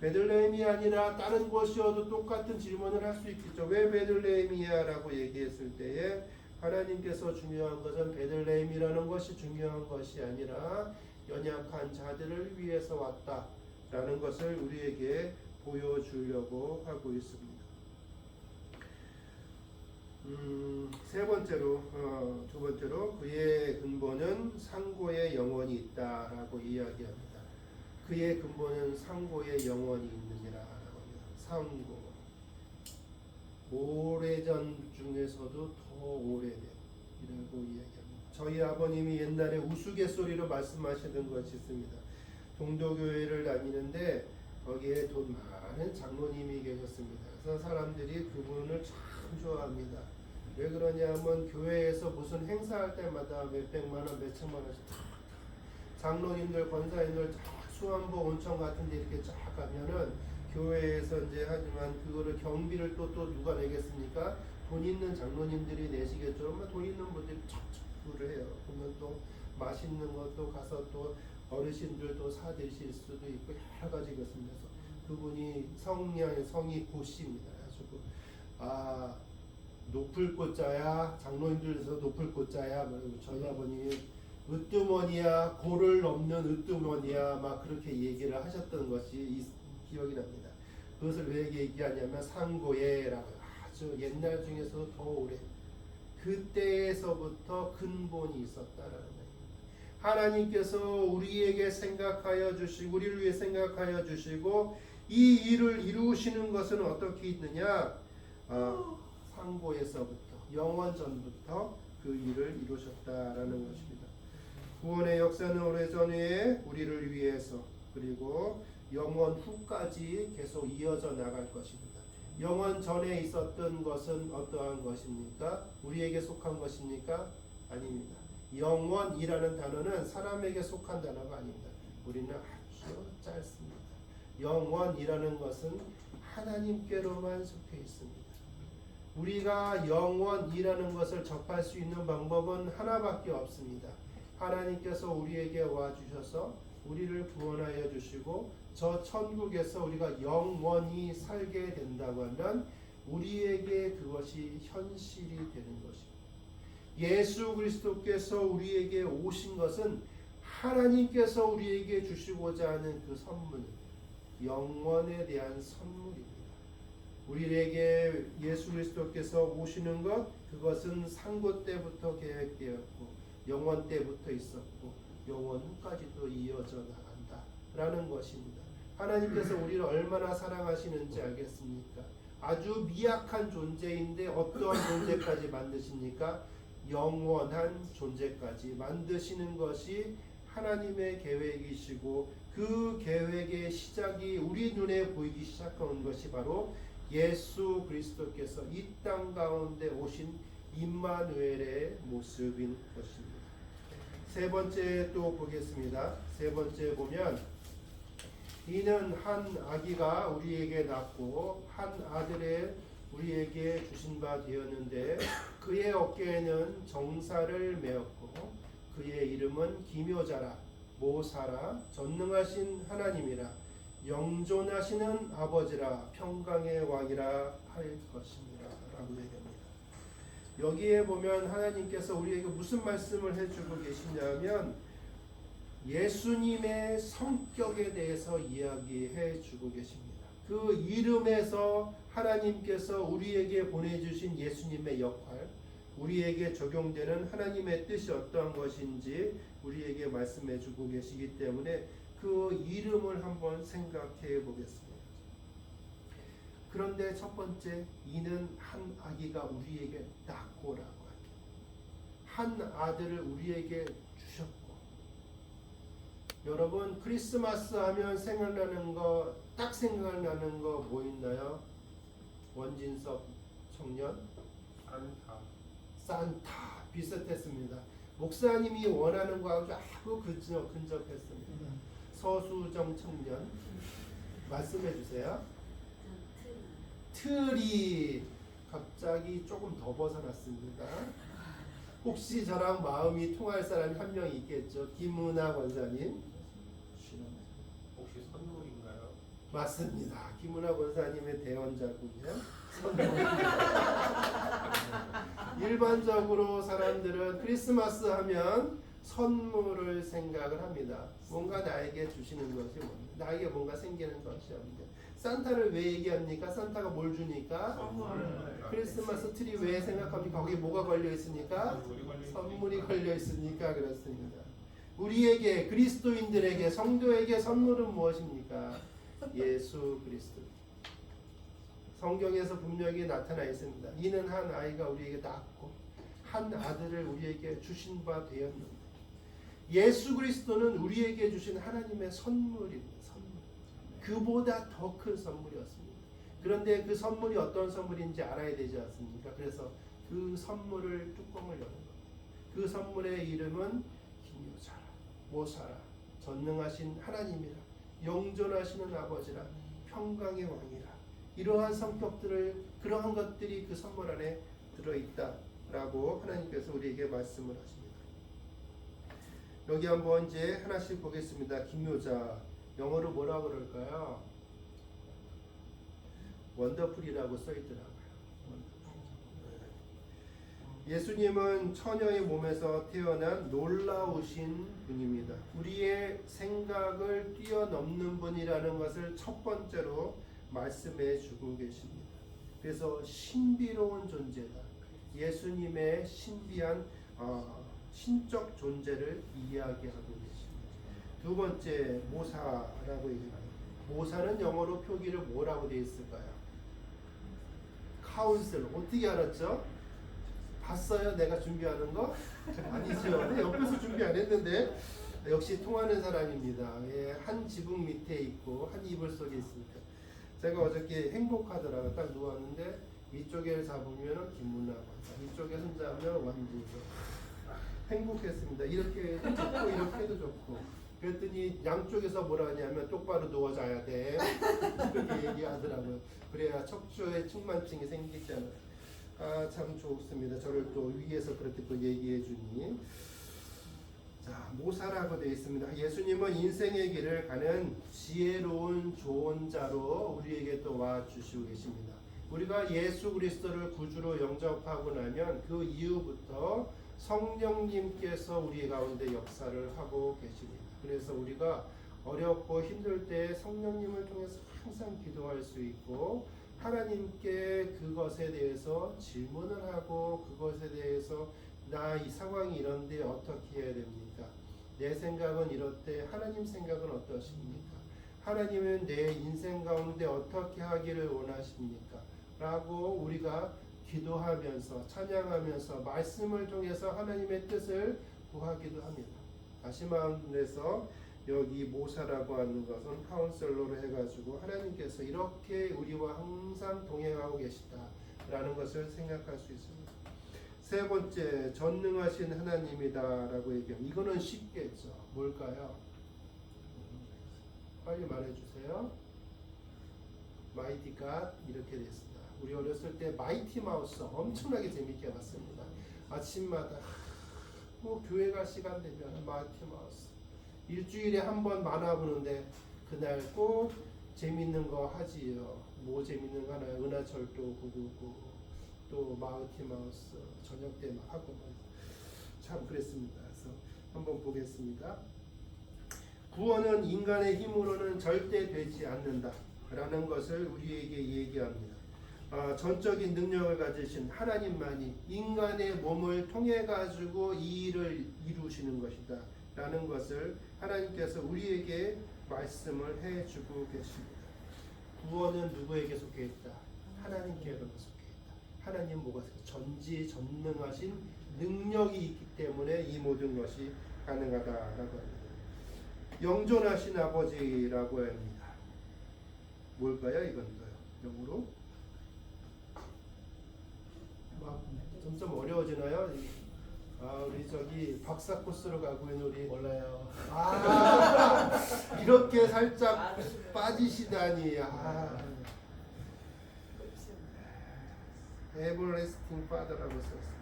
베들레헴이 아니라 다른 곳이어도 똑같은 질문을 할 수 있겠죠. 왜 베들레헴이야? 라고 얘기했을 때에 하나님께서 중요한 것은 베들레헴이라는 것이 중요한 것이 아니라 연약한 자들을 위해서 왔다 라는 것을 우리에게 보여주려고 하고 있습니다. 두 번째로 그의 근본은 상고의 영원이 있다라고 이야기합니다. 그의 근본은 상고의 영원이 있느니라 라고 합니다. 상고, 오래전 중에서도 더 오래된 이라고 이야기합니다. 저희 아버님이 옛날에 우스갯소리로 말씀하시던 것이 있습니다. 동도교회를 다니는데 거기에 돈 많은 장로님이 계셨습니다. 그래서 사람들이 그분을 참 좋아합니다. 왜 그러냐면 교회에서 무슨 행사할 때마다 몇백만 원, 몇천만 원씩 장로님들, 권사님들 수안보 온천 같은 데 이렇게 쫙 가면은 교회에서 이제 하지만 그거를 경비를 또 누가 내겠습니까? 돈 있는 장로님들이 내시겠죠. 돈 있는 분들이 척척을 해요. 그러면 또 맛있는 것도 가서 또 어르신들도 사드실 수도 있고 여러 가지 것입니다. 그분이 성이 고씨입니다. 그래가지고 높을 꽃자야, 장로님들에서 높을 꽃자야, 저희 아버님이 으뜸원이야, 고를 넘는 으뜸원이야, 막 그렇게 얘기를 하셨던 것이 기억이 납니다. 그것을 왜 얘기하냐면 상고예라고, 아주 옛날 중에서 더 오래, 그때에서부터 근본이 있었다라는 거예요. 하나님께서 우리에게 생각하여 주시고 우리를 위해 생각하여 주시고 이 일을 이루시는 것은 어떻게 있느냐? 상고에서부터, 영원 전부터 그 일을 이루셨다라는 것입니다. 구원의 역사는 오래전에 우리를 위해서 그리고 영원 후까지 계속 이어져 나갈 것입니다. 영원 전에 있었던 것은 어떠한 것입니까? 우리에게 속한 것입니까? 아닙니다. 영원이라는 단어는 사람에게 속한 단어가 아닙니다. 우리는 아주 짧습니다. 영원이라는 것은 하나님께로만 속해 있습니다. 우리가 영원이라는 것을 접할 수 있는 방법은 하나밖에 없습니다. 하나님께서 우리에게 와주셔서 우리를 구원하여 주시고 저 천국에서 우리가 영원히 살게 된다고 하면 우리에게 그것이 현실이 되는 것입니다. 예수 그리스도께서 우리에게 오신 것은 하나님께서 우리에게 주시고자 하는 그 선물, 영원에 대한 선물입니다. 우리에게 예수 그리스도께서 오시는 것, 그것은 상고 때부터 계획되었고 영원 때부터 있었고 영원 후까지도 이어져 나간다라는 것입니다. 하나님께서 우리를 얼마나 사랑하시는지 알겠습니까? 아주 미약한 존재인데 어떠한 존재까지 만드십니까? 영원한 존재까지 만드시는 것이 하나님의 계획이시고 그 계획의 시작이 우리 눈에 보이기 시작한 것이 바로 예수 그리스도께서 이 땅 가운데 오신 임마누엘의 모습인 것입니다. 세 번째 또 보겠습니다. 세 번째 보면 이는 한 아기가 우리에게 낳고 한 아들을 우리에게 주신 바 되었는데 그의 어깨에는 정사를 메었고 그의 이름은 기묘자라 모사라 전능하신 하나님이라 영존하시는 아버지라 평강의 왕이라 할 것입니다 라고 얘기합니다. 여기에 보면 하나님께서 우리에게 무슨 말씀을 해주고 계시냐면 예수님의 성격에 대해서 이야기해 주고 계십니다. 그 이름에서 하나님께서 우리에게 보내주신 예수님의 역할, 우리에게 적용되는 하나님의 뜻이 어떠한 것인지 우리에게 말씀해 주고 계시기 때문에 그 이름을 한번 생각해 보겠습니다. 그런데 첫 번째, 이는 한 아기가 우리에게 낳고라고 합니다. 한 아들을 우리에게 주셨고. 여러분, 크리스마스 하면 생각나는 거, 딱 생각나는 거 뭐 있나요? 원진섭 청년? 산타 비슷했습니다. 목사님이 원하는 거하고 아주 근접했습니다. 서수정 청년 말씀해 주세요. 틀이 갑자기 조금 더 벗어났습니다. 혹시 저랑 마음이 통할 사람이 한 명 있겠죠? 김은하 권사님. 혹시 선물인가요? 맞습니다. 김은하 권사님의 대원자군요. 일반적으로 사람들은 크리스마스 하면 선물을 생각을 합니다. 뭔가 나에게 주시는 것이 뭡니까? 나에게 뭔가 생기는 것이 없는데 산타를 왜 얘기합니까? 산타가 뭘 주니까? 크리스마스 트리 왜 생각합니까? 거기 뭐가 걸려 있으니까? 선물이 걸려 있으니까 그렇습니다. 우리에게 그리스도인들에게 성도에게 선물은 무엇입니까? 예수 그리스도. 성경에서 분명히 나타나 있습니다. 이는 한 아이가 우리에게 낳고 한 아들을 우리에게 주신 바 되었는데 예수 그리스도는 우리에게 주신 하나님의 선물입니다. 선물. 그보다 더 큰 선물이었습니다. 그런데 그 선물이 어떤 선물인지 알아야 되지 않습니까? 그래서 그 선물을 뚜껑을 여는 겁니다. 그 선물의 이름은 기묘자라, 모사라, 전능하신 하나님이라, 영존하시는 아버지라, 평강의 왕이라. 이러한 성격들을, 그러한 것들이 그 선물 안에 들어있다라고 하나님께서 우리에게 말씀을 하십니다. 여기 한번 이제 하나씩 보겠습니다. 기묘자, 영어로 뭐라 그럴까요? 원더풀이라고 써있더라고요. 예수님은 처녀의 몸에서 태어난 놀라우신 분입니다. 우리의 생각을 뛰어넘는 분이라는 것을 첫 번째로 말씀해 주고 계십니다. 그래서 신비로운 존재다. 예수님의 신비한 신적 존재를 이야기하고 계십니다. 두 번째, 모사라고 얘기합니다. 모사는 영어로 표기를 뭐라고 되어 있을까요? 카운슬. 어떻게 알았죠? 봤어요? 내가 준비하는 거? 아니죠. 옆에서 준비 안 했는데 역시 통하는 사람입니다. 예, 한 지붕 밑에 있고 한 이불 속에 있으니까. 제가 어저께 행복하더라고요. 딱 누웠는데 이쪽에 잡으면 김문아 권사, 이쪽에 손잡으면 원진석. 행복했습니다. 이렇게 해도 좋고 이렇게 해도 좋고. 그랬더니 양쪽에서 뭐라 하냐면 똑바로 누워자야 돼. 그렇게 얘기하더라고요. 그래야 척추에 측만증이 생기잖아요. 아, 참 좋습니다. 저를 또 위에서 그렇게 또 얘기해 주니. 자, 모사라고 되어 있습니다. 예수님은 인생의 길을 가는 지혜로운 조언자로 우리에게 또 와주시고 계십니다. 우리가 예수 그리스도를 구주로 영접하고 나면 그 이후부터 성령님께서 우리 가운데 역사를 하고 계십니다. 그래서 우리가 어렵고 힘들 때 성령님을 통해서 항상 기도할 수 있고 하나님께 그것에 대해서 질문을 하고 그것에 대해서 나 이 상황이 이런데 어떻게 해야 됩니까? 내 생각은 이렇대 하나님 생각은 어떠십니까? 하나님은 내 인생 가운데 어떻게 하기를 원하십니까? 라고 우리가 기도하면서 찬양하면서 말씀을 통해서 하나님의 뜻을 구하기도 합니다. 다시 말해서 여기 모사라고 하는 것은 카운셀러로 해가지고 하나님께서 이렇게 우리와 항상 동행하고 계시다라는 것을 생각할 수 있습니다. 세 번째, 전능하신 하나님이다라고 얘기합니다. 이거는 쉽겠죠. 뭘까요? 빨리 말해주세요. 마이티 갓 이렇게 됐습니다. 우리 어렸을 때 마이티 마우스 엄청나게 재밌게 봤습니다. 아침마다 교회 갈 시간 되면 마이티 마우스 일주일에 한 번 만화 보는데 그날 꼭 재밌는 거 하지요. 뭐 재밌는 거 하나요? 은하철도 999 또 마이티 마우스 저녁 때 막 하고 참 그랬습니다. 그래서 한번 보겠습니다. 구원은 인간의 힘으로는 절대 되지 않는다 라는 것을 우리에게 얘기합니다. 전적인 능력을 가지신 하나님만이 인간의 몸을 통해 가지고 이 일을 이루시는 것이다 라는 것을 하나님께서 우리에게 말씀을 해주고 계십니다. 구원은 누구에게 속해 있다? 하나님께로 속해 있다. 하나님 뭐가 전지전능하신 능력이 있기 때문에 이 모든 것이 가능하다라고 합니다. 영존하신 아버지라고 합니다. 뭘까요? 이건가요? 영어로? 점점 어려워지나요? 우리 저기 박사 코스로 가고 있는 우리 몰라요. 이렇게 살짝 빠지시다니. 에버레스팅 파더라고 썼습니다.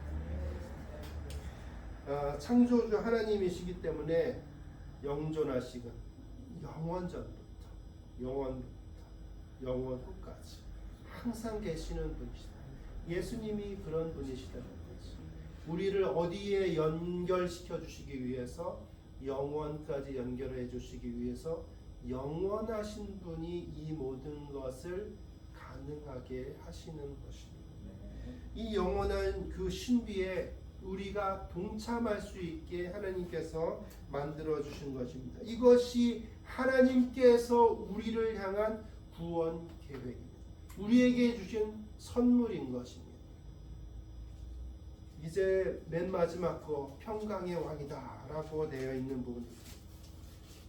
창조주 하나님이시기 때문에 영존하시고 영원전부터 영원후까지 항상 계시는 분이시다. 예수님이 그런 분이시다는 거지. 우리를 어디에 연결시켜 주시기 위해서, 영원까지 연결해 주시기 위해서 영원하신 분이 이 모든 것을 가능하게 하시는 것입니다. 이 영원한 그 신비에 우리가 동참할 수 있게 하나님께서 만들어 주신 것입니다. 이것이 하나님께서 우리를 향한 구원 계획입니다. 우리에게 주신 선물인 것입니다. 이제 맨 마지막 거 평강의 왕이다 라고 되어 있는 부분입니다.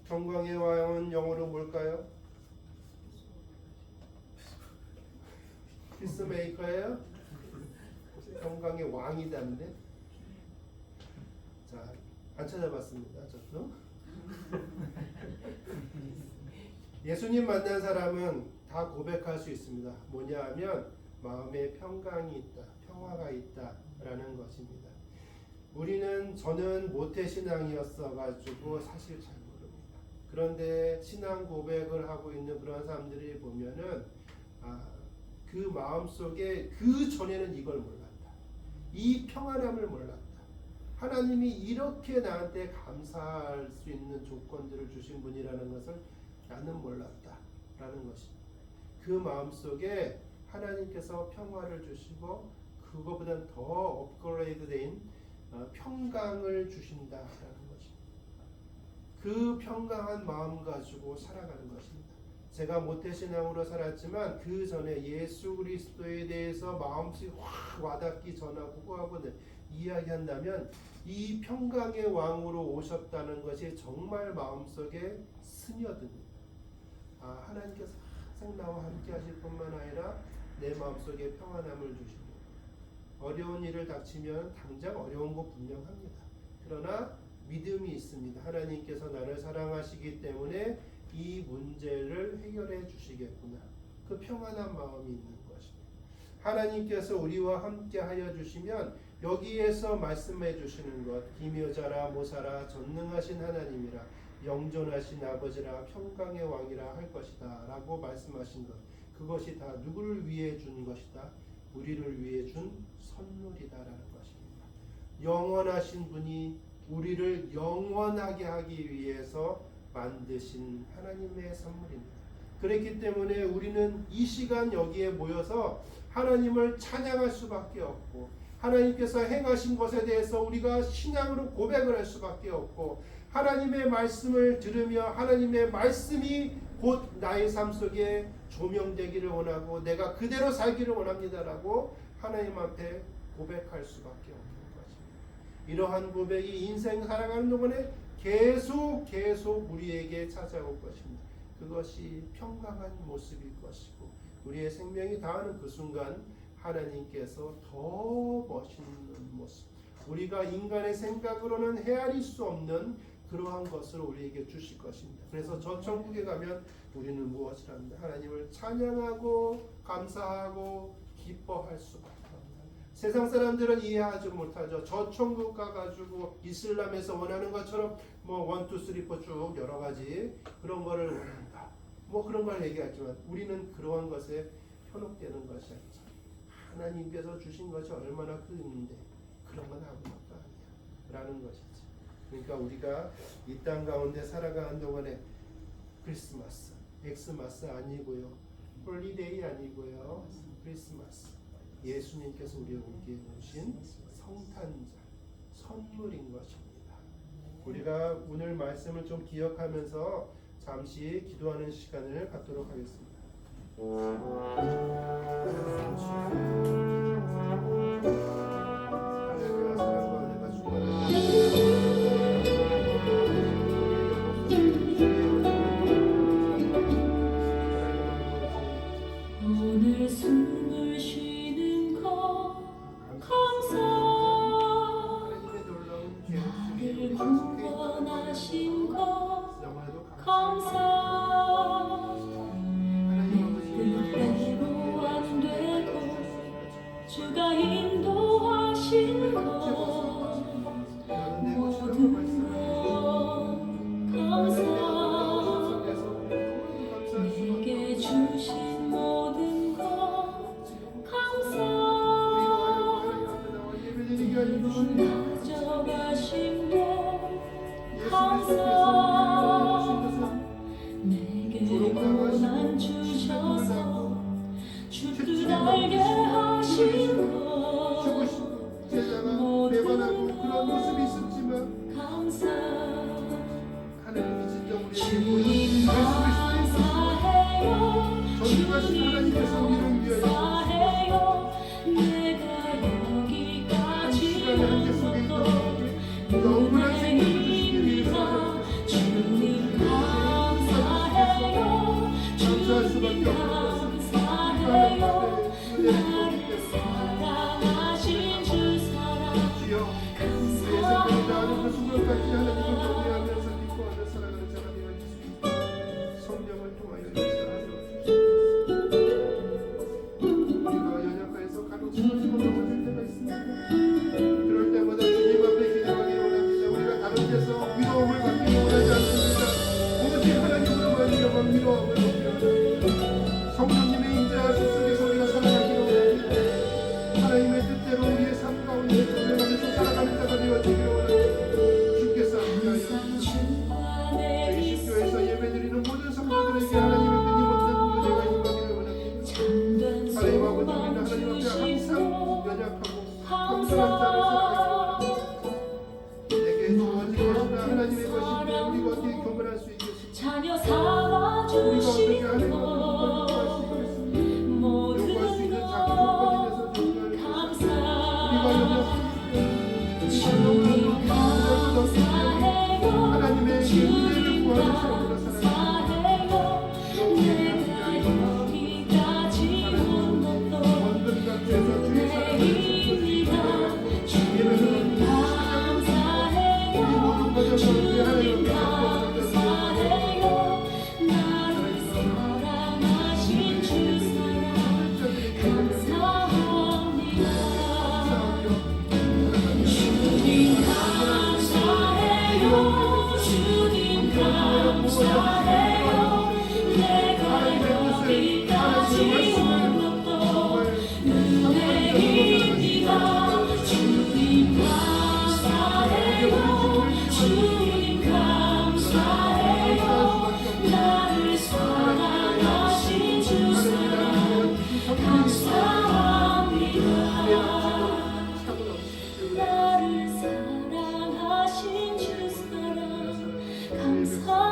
평강의 왕은 영어로 뭘까요? 피스메이커예요? 평강의 왕이다는데? 자, 안 찾아봤습니다. 저도. 예수님 만난 사람은 다 고백할 수 있습니다. 뭐냐 하면 마음에 평강이 있다, 평화가 있다라는 것입니다. 저는 모태신앙이었어 가지고 사실 잘 모릅니다. 그런데 신앙 고백을 하고 있는 그런 사람들이 보면은 그 마음속에 그 전에는 이걸 몰랐다. 이 평안함을 몰랐다. 하나님이 이렇게 나한테 감사할 수 있는 조건들을 주신 분이라는 것을 나는 몰랐다라는 것입니다. 그 마음속에 하나님께서 평화를 주시고 그거보다 더 업그레이드된 평강을 주신다라는 것입니다. 그 평강한 마음 가지고 살아가는 것입니다. 제가 모태신앙으로 살았지만 그 전에 예수 그리스도에 대해서 마음속에 확 와닿기 전하고 후하고 이야기한다면 이 평강의 왕으로 오셨다는 것이 정말 마음속에 스며듭니다. 하나님께서 항상 나와 함께 하실 뿐만 아니라 내 마음속에 평안함을 주시고 어려운 일을 닥치면 당장 어려운 거 분명합니다. 그러나 믿음이 있습니다. 하나님께서 나를 사랑하시기 때문에 이 문제를 해결해 주시겠구나. 그 평안한 마음이 있는 것입니다. 하나님께서 우리와 함께 하여 주시면 여기에서 말씀해 주시는 것, 기묘자라 모사라 전능하신 하나님이라 영존하신 아버지라 평강의 왕이라 할 것이다 라고 말씀하신 것, 그것이 다 누구를 위해 준 것이다? 우리를 위해 준 선물이다라는 것입니다. 영원하신 분이 우리를 영원하게 하기 위해서 만드신 하나님의 선물입니다. 그렇기 때문에 우리는 이 시간 여기에 모여서 하나님을 찬양할 수밖에 없고 하나님께서 행하신 것에 대해서 우리가 신앙으로 고백을 할 수밖에 없고 하나님의 말씀을 들으며 하나님의 말씀이 곧 나의 삶 속에 조명되기를 원하고 내가 그대로 살기를 원합니다라고 하나님 앞에 고백할 수밖에 없는 것입니다. 이러한 고백이 인생 살아가는 동안에 계속 우리에게 찾아올 것입니다. 그것이 평강한 모습일 것이고 우리의 생명이 다하는 그 순간 하나님께서 더 멋있는 모습, 우리가 인간의 생각으로는 헤아릴 수 없는 그러한 것을 우리에게 주실 것입니다. 그래서 저 천국에 가면 우리는 무엇을 합니다? 하나님을 찬양하고 감사하고 기뻐할 수밖에 없습니다. 세상 사람들은 이해하지 못하죠. 저 천국 가가지고 이슬람에서 원하는 것처럼 뭐 1, 2, 3, 4 쭉 여러 가지 그런 거를 원한다. 뭐 그런 걸 얘기하지만 우리는 그러한 것에 현혹되는 것이 아니죠. 하나님께서 주신 것이 얼마나 큰데 그런 건 아무것도 아니야 라는 것이지. 그러니까 우리가 이 땅 가운데 살아가는 동안에 크리스마스, 엑스마스 아니고요, 홀리데이 아니고요, 크리스마스. 예수님께서 우리에게 오신 성탄절, 선물인 것입니다. 우리가 오늘 말씀을 좀 기억하면서 잠시 기도하는 시간을 갖도록 하겠습니다. 하나님의 사랑과 은혜가 오늘 숨을 쉬는 것 감사 나를 구원하신 것 감사 내 뜻대로 안 되고 주가 인도하신 것 모든 것 감사 내게 주신 모든 것 감사 이룬 가져가신 것 감사 내게 고난 주셔서 주뜻 알게 하신 것 모든 것 감사 주님 감사해요 주님 감사해요 내가 여기까지 온 것도 은혜입니다 주님 감사해요 주님 감사해요 나를 사랑하신 주 사랑 성령을 통하여 역사하여 우리가 연약하여서 간혹 쓰러지고 넘어질 때가 있습니다. 그럴 때마다 주님 앞에 기도하기 원합니다. 우리가 다른 데서 위로움을 받기 원하지 않습니다. 오직 하나님으로만 위로함을 얻기 원합니다. 성령님의 임재하심 속에서 우리가 살아가기를 원합니다. 하나님의 뜻대로 우리의 삶 가운데 조명하면서 살아가는 자가 되어지기를 원합니다. 주께서 함께하여 저희 십교에서 예배드리는 모든 성도들에게 하나님의 끊임없는 은혜가 임하기를 원합니다. 하나님 아버지, 우리는 하나님 앞에 항상 연약하고 겸손한 자를 살아가기를 원합니다. 내게 주어진 것이나 하나님의 것인데 우리가 어떻게 교만할 수 있겠습니까? 자녀 삼아 주신 것 모든 것 감사 주님 감사해요 주님 감사해요 내가 여기까지 온 것도 은혜입니다 주님 감사해요 주님 감사해요 나를 사랑하신 주 사랑 감사합니다 주님 감사해요 주님 감사해요 내가 여기까지 온 것도 은혜입니다 주님 감사해요 주님 감사해요 나를 사랑하신 주 사랑 감사합니다 나를 사랑하신 주 사랑 감사합니다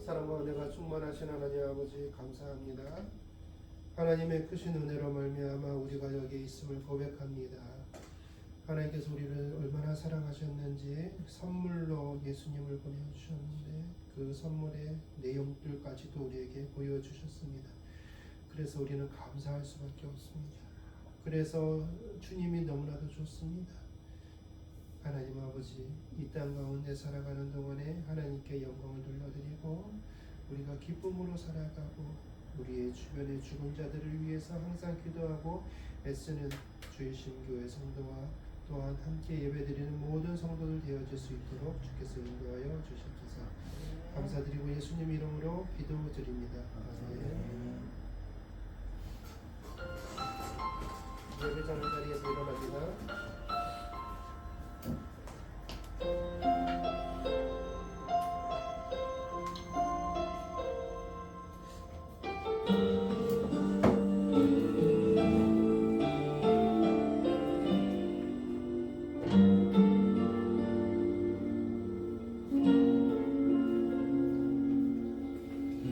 사랑과 은혜가 충만하신 하나님 아버지 감사합니다. 하나님의 크신 은혜로 말미암아 우리가 여기 있음을 고백합니다. 하나님께서 우리를 얼마나 사랑하셨는지 선물로 예수님을 보내주셨는데 그 선물의 내용들까지도 우리에게 보여주셨습니다. 그래서 우리는 감사할 수밖에 없습니다. 그래서 주님이 너무나도 좋습니다. 하나님 아버지, 이 땅 가운데 살아가는 동안에 하나님께 영광을 돌려드리고 우리가 기쁨으로 살아가고 우리의 주변의 죽은 자들을 위해서 항상 기도하고 애쓰는 주의 심교회 성도와 또한 함께 예배드리는 모든 성도들 되어질 수 있도록 주께서 인도하여 주시옵소서. 감사드리고 예수님 이름으로 기도드립니다. 아멘. 예배자는 자리에서 일어납니다.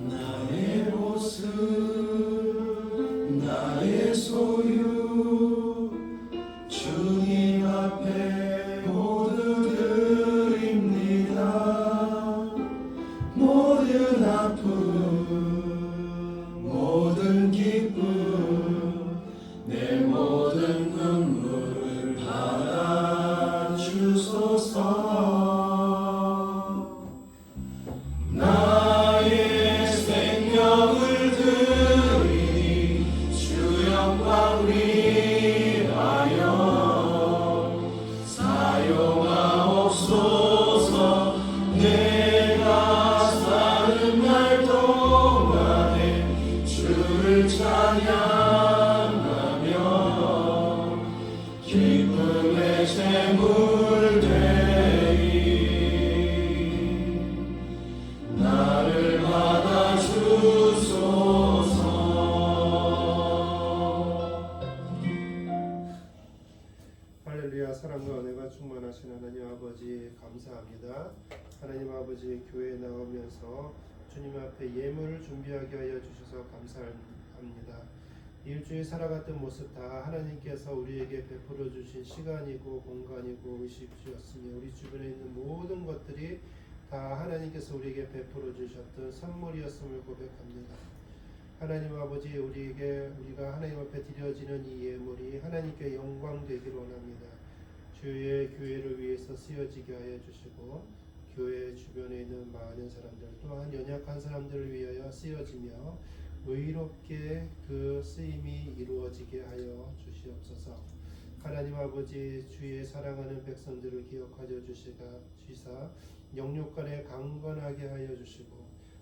나의 모습 나의 소유 주님 앞에 모두 드립니다. 모든 아픔 모든 기쁨 내 모든 눈물 받아주소서. 나의 생명을 드리니 주 영광 위하여 사용하옵소서. 내가 사는 날 동안에 주를 찬양하며 기쁨의 제물 되리. 나를 받아주소서. 할렐루야. 사랑과 은혜가 충만하신 하나님 아버지 감사합니다. 하나님 아버지 교회에 나오면서 주님 앞에 예물을 준비하게 하여 주셔서 감사합니다. 일주일 살아갔던 모습 다 하나님께서 우리에게 베풀어 주신 시간이고 공간이고 의식주였으며 우리 주변에 있는 모든 것들이 다 하나님께서 우리에게 베풀어 주셨던 선물이었음을 고백합니다. 하나님 아버지 우리가 하나님 앞에 드려지는 이 예물이 하나님께 영광 되기를 원합니다. 주의 교회를 위해서 쓰여지게 하여 주시고 교회 주변에 있는 많은 사람들 또한 연약한 사람들을 위하여 쓰여지며 의롭게 그 쓰임이 이루어지게 하여 주시옵소서. 하나님 아버지 주의 사랑하는 백성들을 기억하여 주시사 영육간에 강건하게 하여 주시고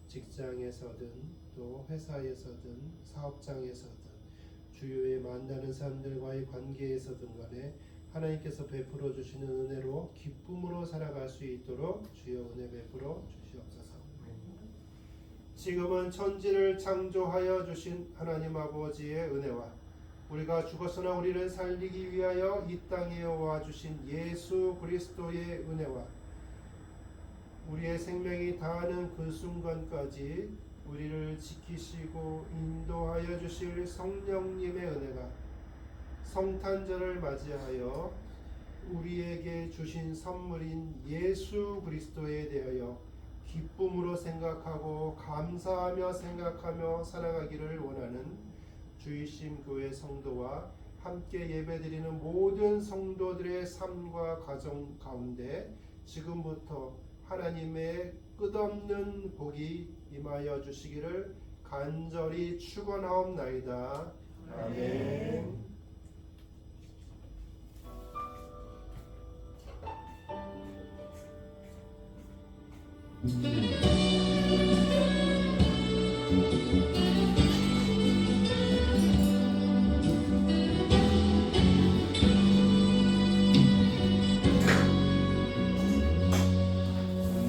직장에서든 또 회사에서든 사업장에서든 주위에 만나는 사람들과의 관계에서든 간에 하나님께서 베풀어 주시는 은혜로 기쁨으로 살아갈 수 있도록 주여 은혜 베풀어 주시옵소서. 지금은 천지를 창조하여 주신 하나님 아버지의 은혜와 우리가 죽었으나 우리를 살리기 위하여 이 땅에 와 주신 예수 그리스도의 은혜와 우리의 생명이 다하는 그 순간까지 우리를 지키시고 인도하여 주실 성령님의 은혜가 성탄절을 맞이하여 우리에게 주신 선물인 예수 그리스도에 대하여 기쁨으로 생각하고 감사하며 생각하며 살아가기를 원하는 주이심 교회 성도와 함께 예배드리는 모든 성도들의 삶과 가정 가운데 지금부터 하나님의 끝없는 복이 임하여 주시기를 간절히 축원하옵나이다. 아멘.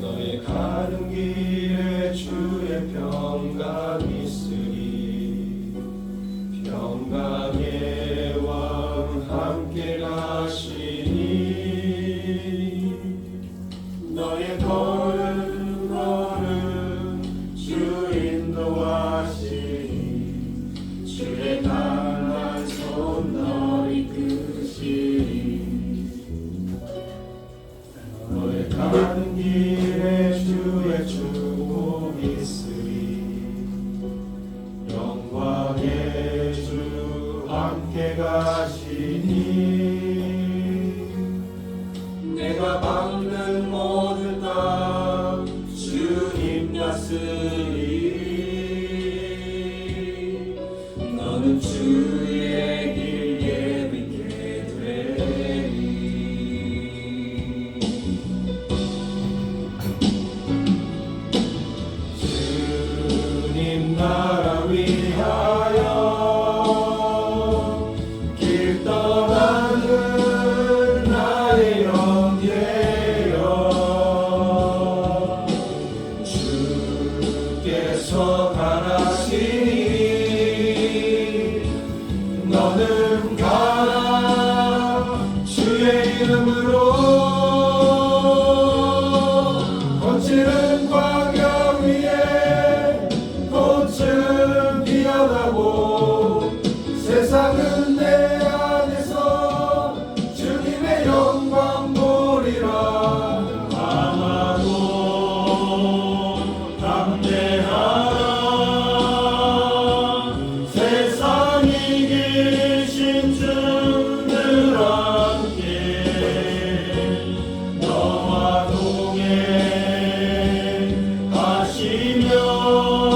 너의 가는 길에 주의 평강 있으리. 평강의 왕 함께 가시니 너의 걸음 주 인도하시니 주의 강한 손 너 이끄시니 너의 가는 길에 주의 축복 있으리. 영광의 주 함께 가시니 내가 밟는 모든 땅 주님 다스리. 너는 주의 길 예비게 되리. 떠나는 나의 영예여 주께서 가라시니 너는 가라 주의 이름으로 거칠은 광야 위에 꽃은 피어나고 세상은 내 안에서 주님의 영광 보리라. 아마도 담대하라 세상 이기신 주들 함께 너와 동행하시며